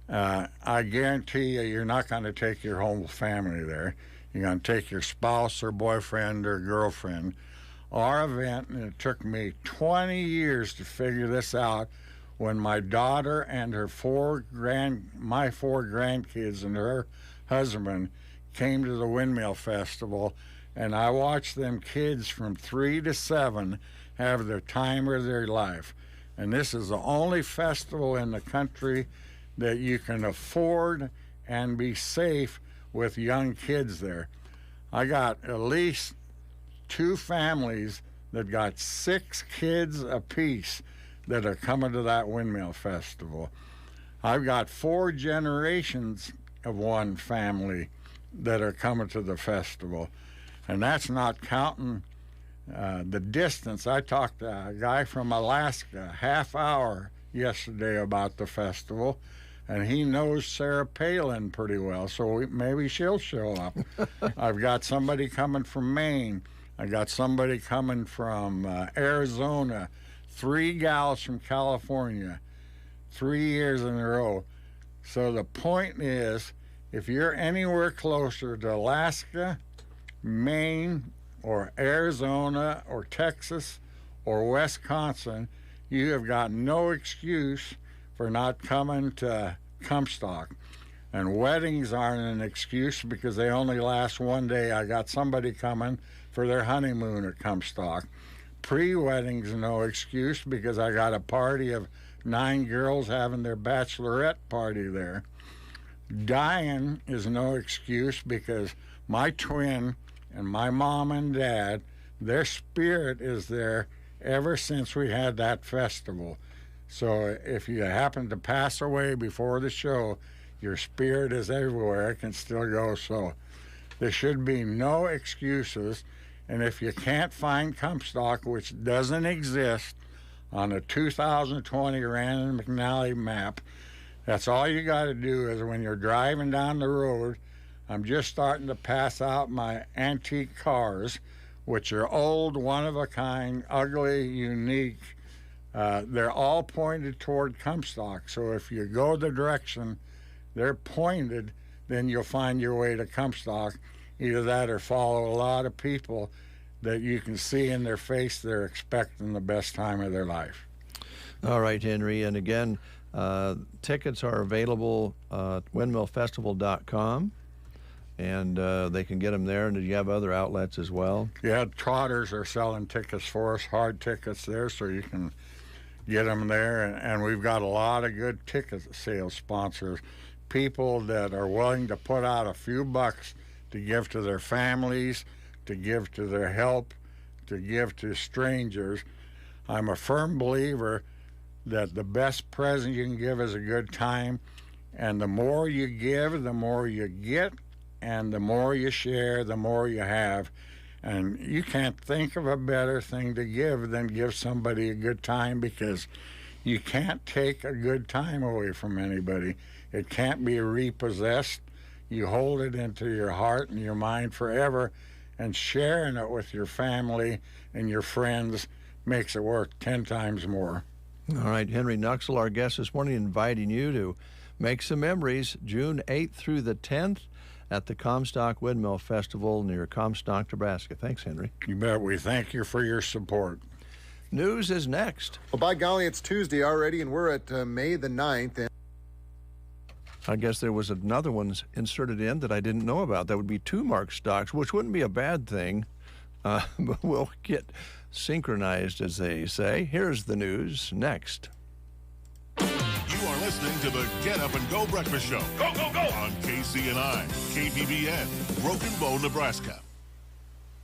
I guarantee you're not going to take your whole family there. You're going to take your spouse or boyfriend or girlfriend. Our event, and it took me 20 years to figure this out, when my daughter and her my 4 grandkids and her husband came to the Windmill Festival, and I watched them kids from 3 to 7 have the time of their life. And this is the only festival in the country that you can afford and be safe with young kids there. I got at least 2 families that got 6 kids apiece that are coming to that Windmill Festival. I've got 4 generations of one family that are coming to the festival. And that's not counting the distance. I talked to a guy from Alaska, half hour yesterday, about the festival, and he knows Sarah Palin pretty well, so maybe she'll show up. I've got somebody coming from Maine. I got somebody coming from Arizona. 3 gals from California, 3 years in a row. So the point is, if you're anywhere closer to Alaska, Maine, or Arizona, or Texas, or Wisconsin, you have got no excuse for not coming to Comstock. And weddings aren't an excuse because they only last 1 day. I got somebody coming for their honeymoon at Comstock. Pre-wedding's no excuse because I got a party of 9 girls having their bachelorette party there. Dying is no excuse because my twin and my mom and dad, their spirit is there ever since we had that festival. So if you happen to pass away before the show, your spirit is everywhere. It can still go. So there should be no excuses. And if you can't find Comstock, which doesn't exist on a 2020 Rand McNally map, that's all you got to do is when you're driving down the road. I'm just starting to pass out my antique cars, which are old, one-of-a-kind, ugly, unique. They're all pointed toward Comstock. So if you go the direction they're pointed, then you'll find your way to Comstock. Either that or follow a lot of people that you can see in their face they're expecting the best time of their life. All right, Henry. And again, Tickets are available at windmillfestival.com, and they can get them there. And do you have other outlets as well? Yeah, Trotters are selling tickets for us, hard tickets there, so you can get them there. And we've got a lot of good ticket sales sponsors, people that are willing to put out a few bucks to give to their families, to give to their help, to give to strangers. I'm a firm believer that the best present you can give is a good time, and the more you give, the more you get, and the more you share, the more you have. And you can't think of a better thing to give than give somebody a good time, because you can't take a good time away from anybody. It can't be repossessed. You hold it into your heart and your mind forever, and sharing it with your family and your friends makes it work 10 times more. All right, Henry Nuxel, our guest this morning, inviting you to make some memories June 8th through the 10th at the Comstock Windmill Festival near Comstock, Nebraska. Thanks, Henry. You bet. We thank you for your support. News is next. Well, by golly, it's Tuesday already, and we're at May the 9th. And I guess there was another one inserted in that I didn't know about. That would be 2 mark stocks, which wouldn't be a bad thing, but we'll get synchronized, as they say. Here's the news next. You are listening to the Get Up and Go Breakfast Show. Go, go, go! On KCNI, KBBN, Broken Bow, Nebraska.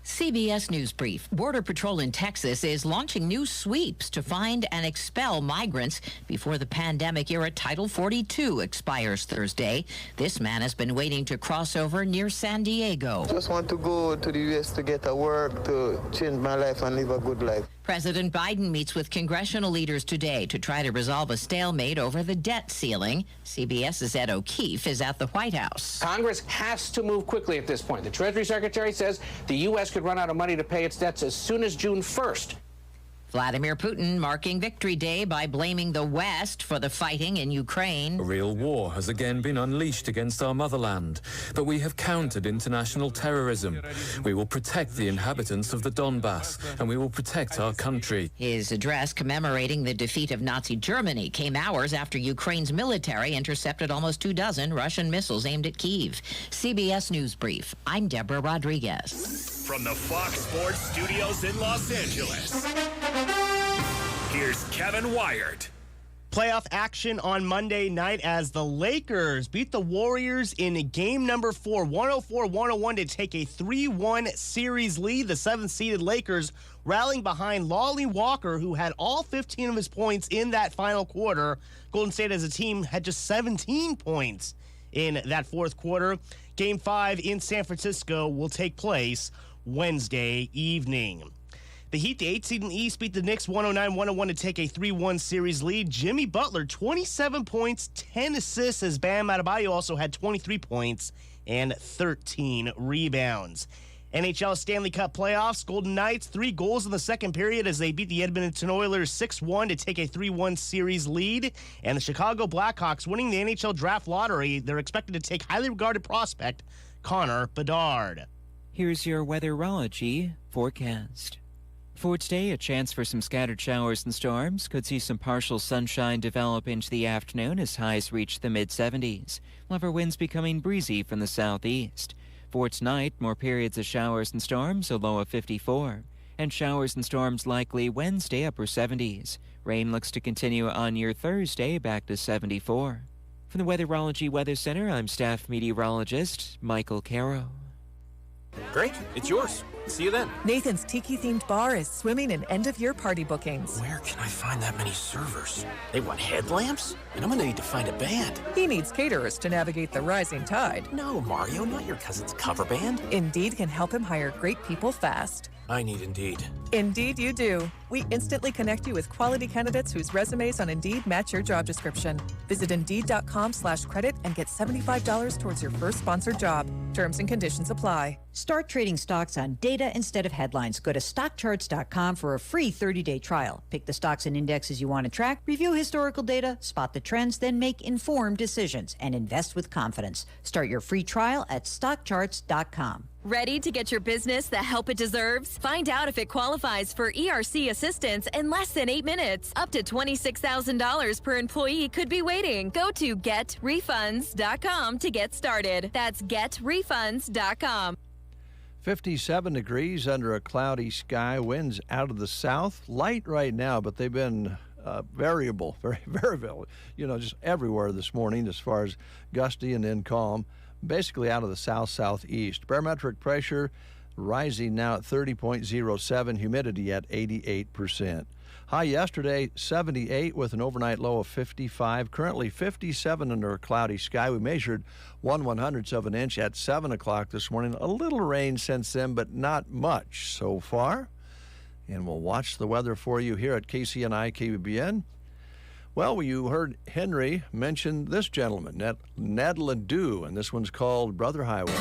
CBS News Brief. Border Patrol in Texas is launching new sweeps to find and expel migrants before the pandemic-era Title 42 expires Thursday. This man has been waiting to cross over near San Diego. Just want to go to the U.S. to get a work, to change my life and live a good life. President Biden meets with congressional leaders today to try to resolve a stalemate over the debt ceiling. CBS's Ed O'Keefe is at the White House. Congress has to move quickly at this point. The Treasury Secretary says the U.S. could run out of money to pay its debts as soon as June 1st. Vladimir Putin marking Victory Day by blaming the West for the fighting in Ukraine. A real war has again been unleashed against our motherland, but we have countered international terrorism. We will protect the inhabitants of the Donbass, and we will protect our country. His address commemorating the defeat of Nazi Germany came hours after Ukraine's military intercepted almost 24 Russian missiles aimed at Kyiv. CBS News Brief. I'm Deborah Rodriguez. From the Fox Sports Studios in Los Angeles, here's Kevin Wyatt. Playoff action on Monday night as the Lakers beat the Warriors in game number 4, 104-101 to take a 3-1 series lead. The 7th-seeded Lakers rallying behind Lonnie Walker, who had all 15 of his points in that final quarter. Golden State as a team had just 17 points in that fourth quarter. Game 5 in San Francisco will take place Wednesday evening. The Heat, the 8th seed in the East, beat the Knicks 109-101 to take a 3-1 series lead. Jimmy Butler, 27 points, 10 assists, as Bam Adebayo also had 23 points and 13 rebounds. NHL Stanley Cup playoffs, Golden Knights, 3 goals in the second period as they beat the Edmonton Oilers 6-1 to take a 3-1 series lead. And the Chicago Blackhawks winning the NHL Draft Lottery. They're expected to take highly regarded prospect Connor Bedard. Here's your weatherology forecast. For today, a chance for some scattered showers and storms. Could see some partial sunshine develop into the afternoon as highs reach the mid-70s. Lower winds becoming breezy from the southeast. For tonight, more periods of showers and storms, a low of 54. And showers and storms likely Wednesday, upper 70s. Rain looks to continue on your Thursday, back to 74. From the Weatherology Weather Center, I'm staff meteorologist Michael Caro. Great, it's yours. See you then. Nathan's Tiki-themed bar is swimming in end-of-year party bookings. Where can I find that many servers? They want headlamps? And I'm gonna need to find a band. He needs caterers to navigate the rising tide. No, Mario, not your cousin's cover band. Indeed can help him hire great people fast. I need Indeed. Indeed you do. We instantly connect you with quality candidates whose resumes on Indeed match your job description. Visit Indeed.com/credit and get $75 towards your first sponsored job. Terms and conditions apply. Start trading stocks on data instead of headlines. Go to StockCharts.com for a free 30-day trial. Pick the stocks and indexes you want to track, review historical data, spot the trends, then make informed decisions and invest with confidence. Start your free trial at StockCharts.com. Ready to get your business the help it deserves? Find out if it qualifies for ERC assistance in less than 8 minutes. Up to $26,000 per employee could be waiting. Go to getrefunds.com to get started. That's getrefunds.com. 57 degrees under a cloudy sky. Winds out of the south. Light right now, but they've been variable, very variable, just everywhere this morning as far as gusty and then calm. Basically out of the south-southeast. Barometric pressure rising now at 30.07. Humidity at 88%. High yesterday, 78 with an overnight low of 55. Currently 57 under a cloudy sky. We measured 1/100th of an inch at 7 o'clock this morning. A little rain since then, but not much so far. And we'll watch the weather for you here at KCNI KBBN. Well, you heard Henry mention this gentleman, Ned Ledoux, and this one's called Brother Highway.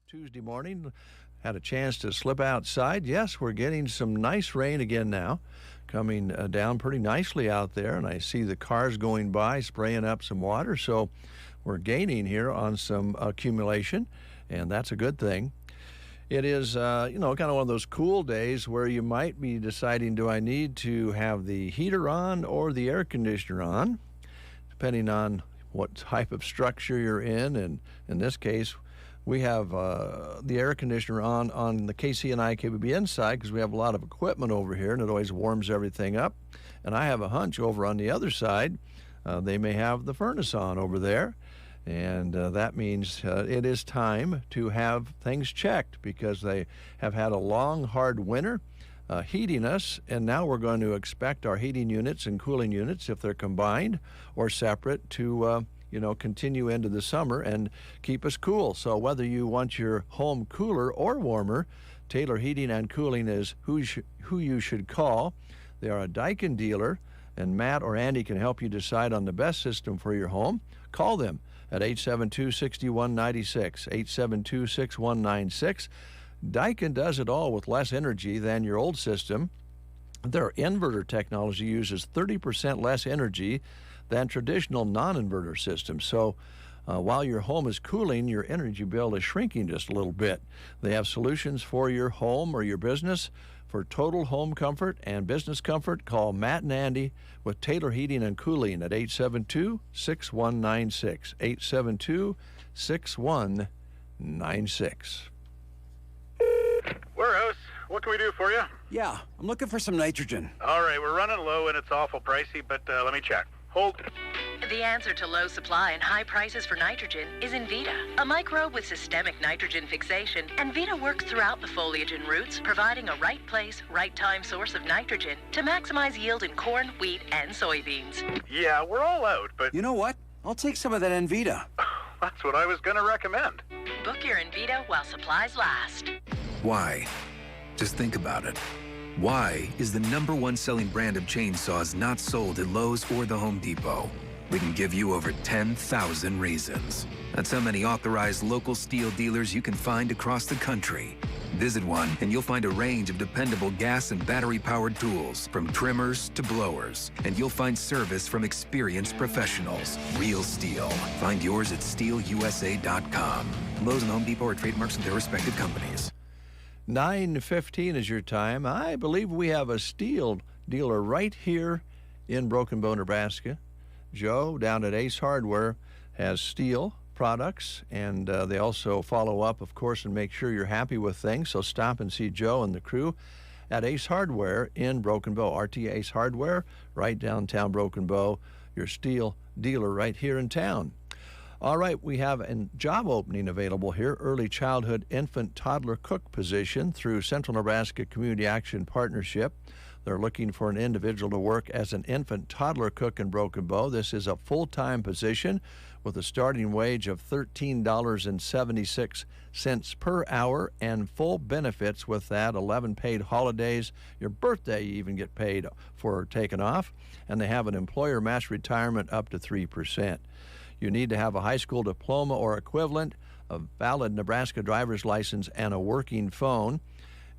Tuesday morning, had a chance to slip outside. Yes, we're getting some nice rain again now, coming down pretty nicely out there, and I see the cars going by spraying up some water, so we're gaining here on some accumulation, and that's a good thing. It is, kind of one of those cool days where you might be deciding, do I need to have the heater on or the air conditioner on, depending on what type of structure you're in. And in this case, we have the air conditioner on the KCNI KBBN side because we have a lot of equipment over here, and it always warms everything up. And I have a hunch over on the other side, they may have the furnace on over there. And that means it is time to have things checked because they have had a long, hard winter heating us, and now we're going to expect our heating units and cooling units, if they're combined or separate, to continue into the summer and keep us cool. So whether you want your home cooler or warmer, Taylor Heating and Cooling is who you should call. They are a Daikin dealer, and Matt or Andy can help you decide on the best system for your home. Call them at 872-6196, 872-6196. Daikin does it all with less energy than your old system. Their inverter technology uses 30% less energy than traditional non-inverter systems. So while your home is cooling, your energy bill is shrinking just a little bit. They have solutions for your home or your business. For total home comfort and business comfort, call Matt and Andy with Taylor Heating and Cooling at 872-6196, 872-6196. Warehouse, what can we do for you? Yeah, I'm looking for some nitrogen. All right, we're running low and it's awful pricey, but let me check. Hold. The answer to low supply and high prices for nitrogen is Envita, a microbe with systemic nitrogen fixation. Envita works throughout the foliage and roots, providing a right place, right time source of nitrogen to maximize yield in corn, wheat, and soybeans. Yeah, we're all out, but... You know what? I'll take some of that Envita. That's what I was going to recommend. Book your Envita while supplies last. Why? Just think about it. Why is the #1 selling brand of chainsaws not sold at Lowe's or the Home Depot? We can give you over 10,000 reasons. That's how many authorized local steel dealers you can find across the country. Visit one and you'll find a range of dependable gas and battery-powered tools, from trimmers to blowers. And you'll find service from experienced professionals. Real steel. Find yours at steelusa.com. Lowe's and Home Depot are trademarks of their respective companies. 9:15 is your time. I believe we have a steel dealer right here in Broken Bow, Nebraska. Joe down at Ace Hardware has steel products, and they also follow up, of course, and make sure you're happy with things. So stop and see Joe and the crew at Ace Hardware in Broken Bow. RT Ace Hardware, right downtown Broken Bow, your steel dealer right here in town. All right, we have a job opening available here, early childhood infant toddler cook position through Central Nebraska Community Action Partnership. They're looking for an individual to work as an infant toddler cook in Broken Bow. This is a full-time position with a starting wage of $13.76 per hour and full benefits with that, 11 paid holidays. Your birthday you even get paid for taking off, and they have an employer match retirement up to 3%. You need to have a high school diploma or equivalent, a valid Nebraska driver's license, and a working phone.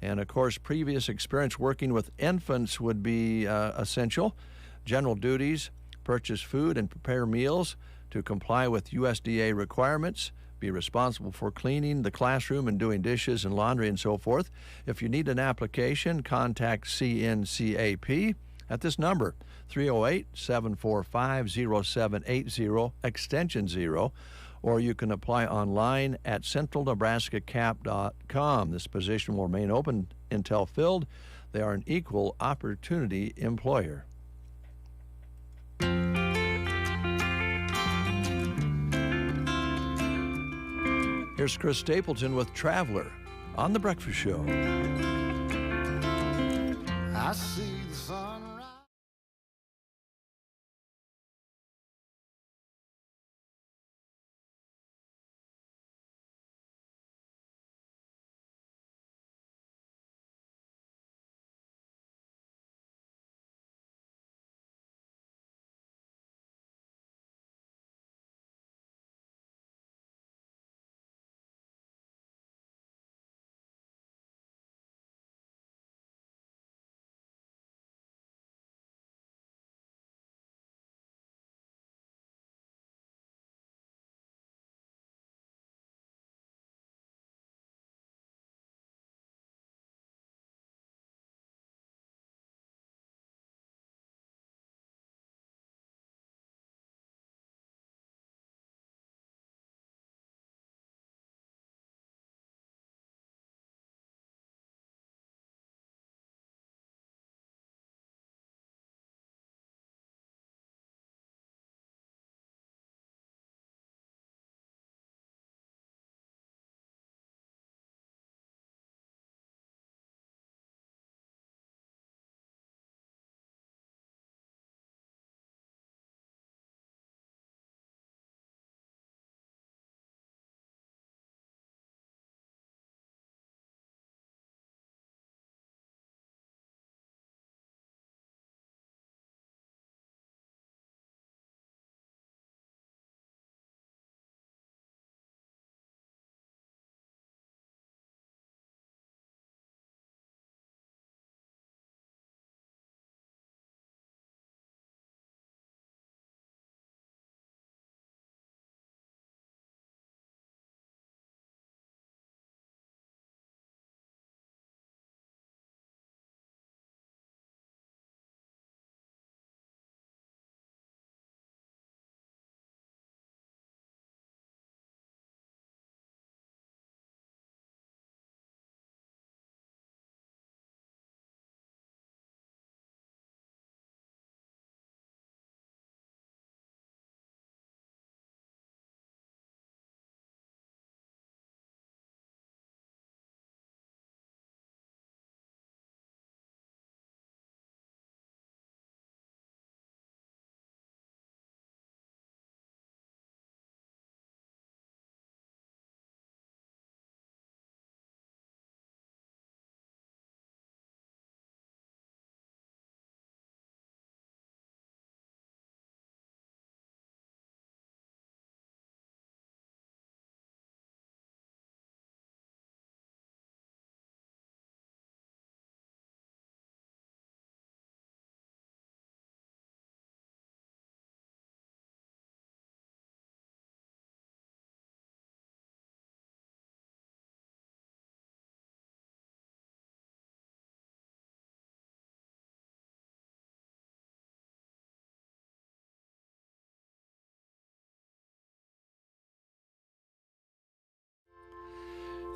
And, of course, previous experience working with infants would be essential. General duties, purchase food and prepare meals to comply with USDA requirements, be responsible for cleaning the classroom and doing dishes and laundry and so forth. If you need an application, contact CNCAP at this number, 308-745-0780, extension 0, or you can apply online at centralnebraskacap.com. This position will remain open until filled. They are an equal opportunity employer. Here's Chris Stapleton with Traveler on The Breakfast Show. I see the sun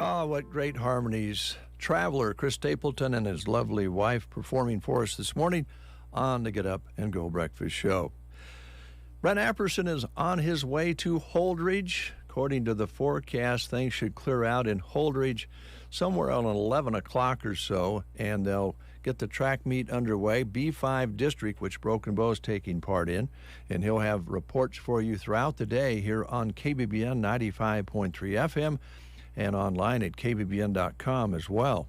Oh, what great harmonies. Traveler Chris Stapleton and his lovely wife performing for us this morning on the Get Up and Go Breakfast Show. Brent Apperson is on his way to Holdridge. According to the forecast, things should clear out in Holdridge somewhere around 11 o'clock or so, and they'll get the track meet underway. B5 District, which Broken Bow is taking part in, and he'll have reports for you throughout the day here on KBBN 95.3 FM and online at kbbn.com as well.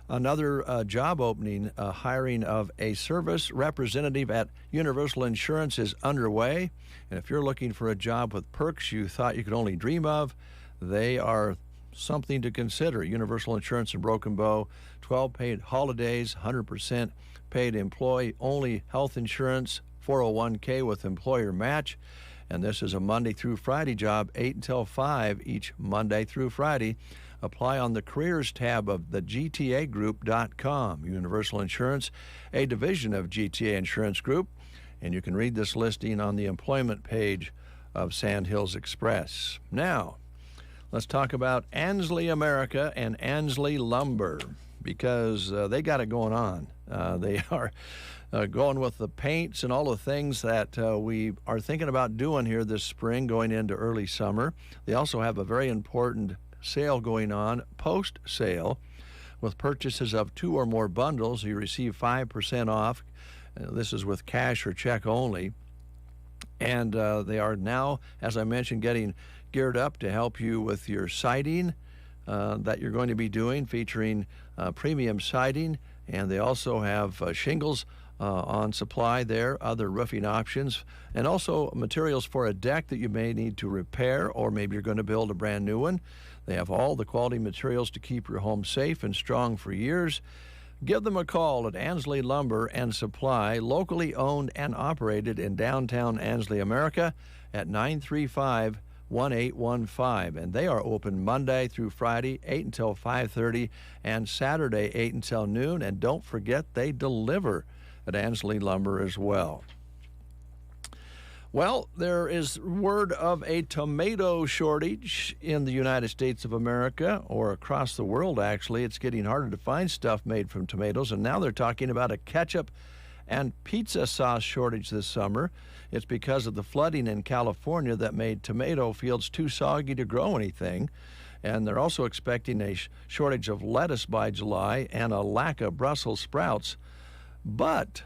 Another job opening, hiring of a service representative at Universal Insurance is underway. And if you're looking for a job with perks you thought you could only dream of, they are something to consider. Universal Insurance in Broken Bow, 12 paid holidays, 100% paid employee-only health insurance, 401k with employer match. And this is a Monday through Friday job, 8 until 5 each Monday through Friday. Apply on the Careers tab of the GTAgroup.com. Universal Insurance, a division of GTA Insurance Group. And you can read this listing on the employment page of Sandhills Express. Now, let's talk about Ansley America and Ansley Lumber, because they got it going on. They are going with the paints and all the things that we are thinking about doing here this spring going into early summer. They also have a very important sale going on, post-sale. With purchases of 2 or more bundles, you receive 5% off. This is with cash or check only. And they are now, as I mentioned, getting geared up to help you with your siding that you're going to be doing, featuring premium siding. And they also have shingles on supply there, other roofing options, and also materials for a deck that you may need to repair, or maybe you're going to build a brand new one. They have all the quality materials to keep your home safe and strong for years. Give them a call at Ansley Lumber and Supply, locally owned and operated in downtown Ansley, America, at 935-1815. And they are open Monday through Friday, 8 until 5:30, and Saturday, 8 until noon. And don't forget, they deliver at Ansley Lumber as well. Well, there is word of a tomato shortage in the United States of America, or across the world, actually. It's getting harder to find stuff made from tomatoes, and now they're talking about a ketchup and pizza sauce shortage this summer. It's because of the flooding in California that made tomato fields too soggy to grow anything. And they're also expecting a shortage of lettuce by July and a lack of Brussels sprouts. But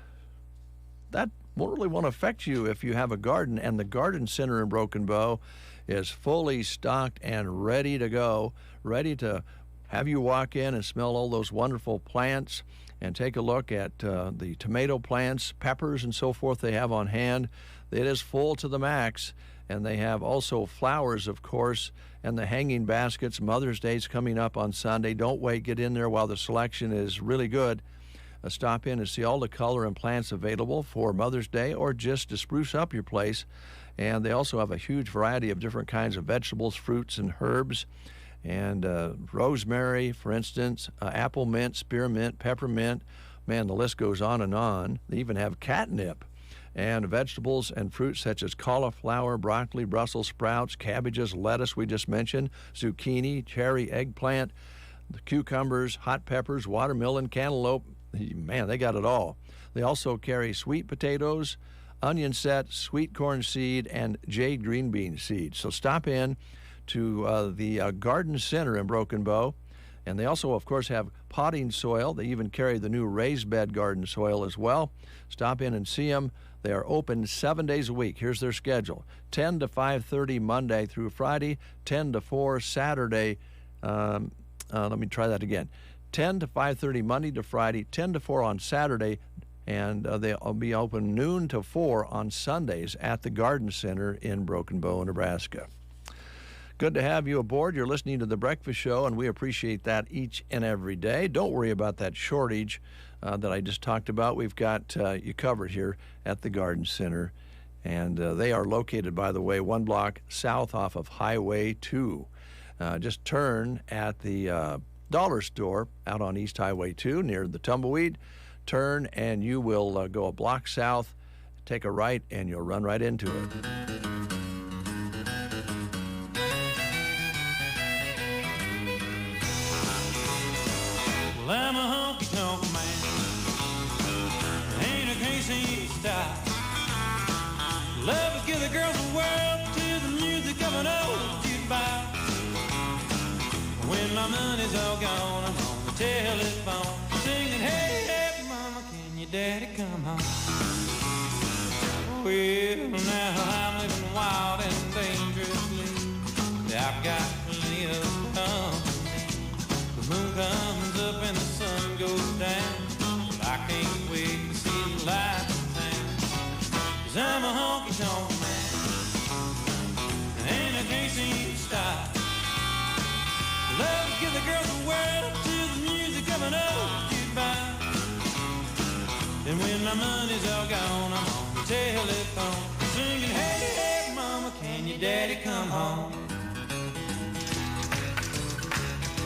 that won't really want to affect you if you have a garden, and the Garden Center in Broken Bow is fully stocked and ready to go, ready to have you walk in and smell all those wonderful plants and take a look at the tomato plants, peppers, and so forth they have on hand. It is full to the max, and they have also flowers, of course, and the hanging baskets. Mother's Day's coming up on Sunday. Don't wait. Get in there while the selection is really good. Stop in and see all the color and plants available for Mother's Day, or just to spruce up your place. And they also have a huge variety of different kinds of vegetables, fruits, and herbs. And rosemary, for instance, apple mint, spearmint, peppermint. Man, the list goes on and on. They even have catnip. And vegetables and fruits such as cauliflower, broccoli, Brussels sprouts, cabbages, lettuce we just mentioned, zucchini, cherry, eggplant, the cucumbers, hot peppers, watermelon, cantaloupe. Man, they got it all. They also carry sweet potatoes, onion set, sweet corn seed, and jade green bean seed. So stop in to the Garden Center in Broken Bow. And they also, of course, have potting soil. They even carry the new raised bed garden soil as well. Stop in and see them. They are open 7 days a week. Here's their schedule: 10 to 5:30 Monday through Friday, 10 to 4 Saturday. Let me try that again. 10 to 5:30 Monday to Friday, 10 to 4 on Saturday, and they'll be open noon to 4 on Sundays at the Garden Center in Broken Bow, Nebraska. Good to have you aboard. You're listening to The Breakfast Show, and we appreciate that each and every day. Don't worry about that shortage that I just talked about. We've got you covered here at the Garden Center, and they are located, by the way, 1 block south off of Highway 2. Just turn at the dollar store out on East Highway 2 near the Tumbleweed. Turn and you will go a block south, take a right, and you'll run right into it. Well, I'm a honky-tonk man. Ain't a crazy style. Love is give the girls the world to the music of an old jukebox. When my money's all gone, I'm on the telephone singing, hey, hey, mama, can your daddy come home? Well, now I'm living wild and dangerously. I've got plenty of company. The moon comes up and the sun goes down. I can't wait to see the lights in town. 'Cause I'm a honky-tonk man, and I can't seem to stop. Love to give the girls the world to the music of an old jukebox. And when my money's all gone, I'm on the telephone singing, hey, hey, mama, can your daddy come home?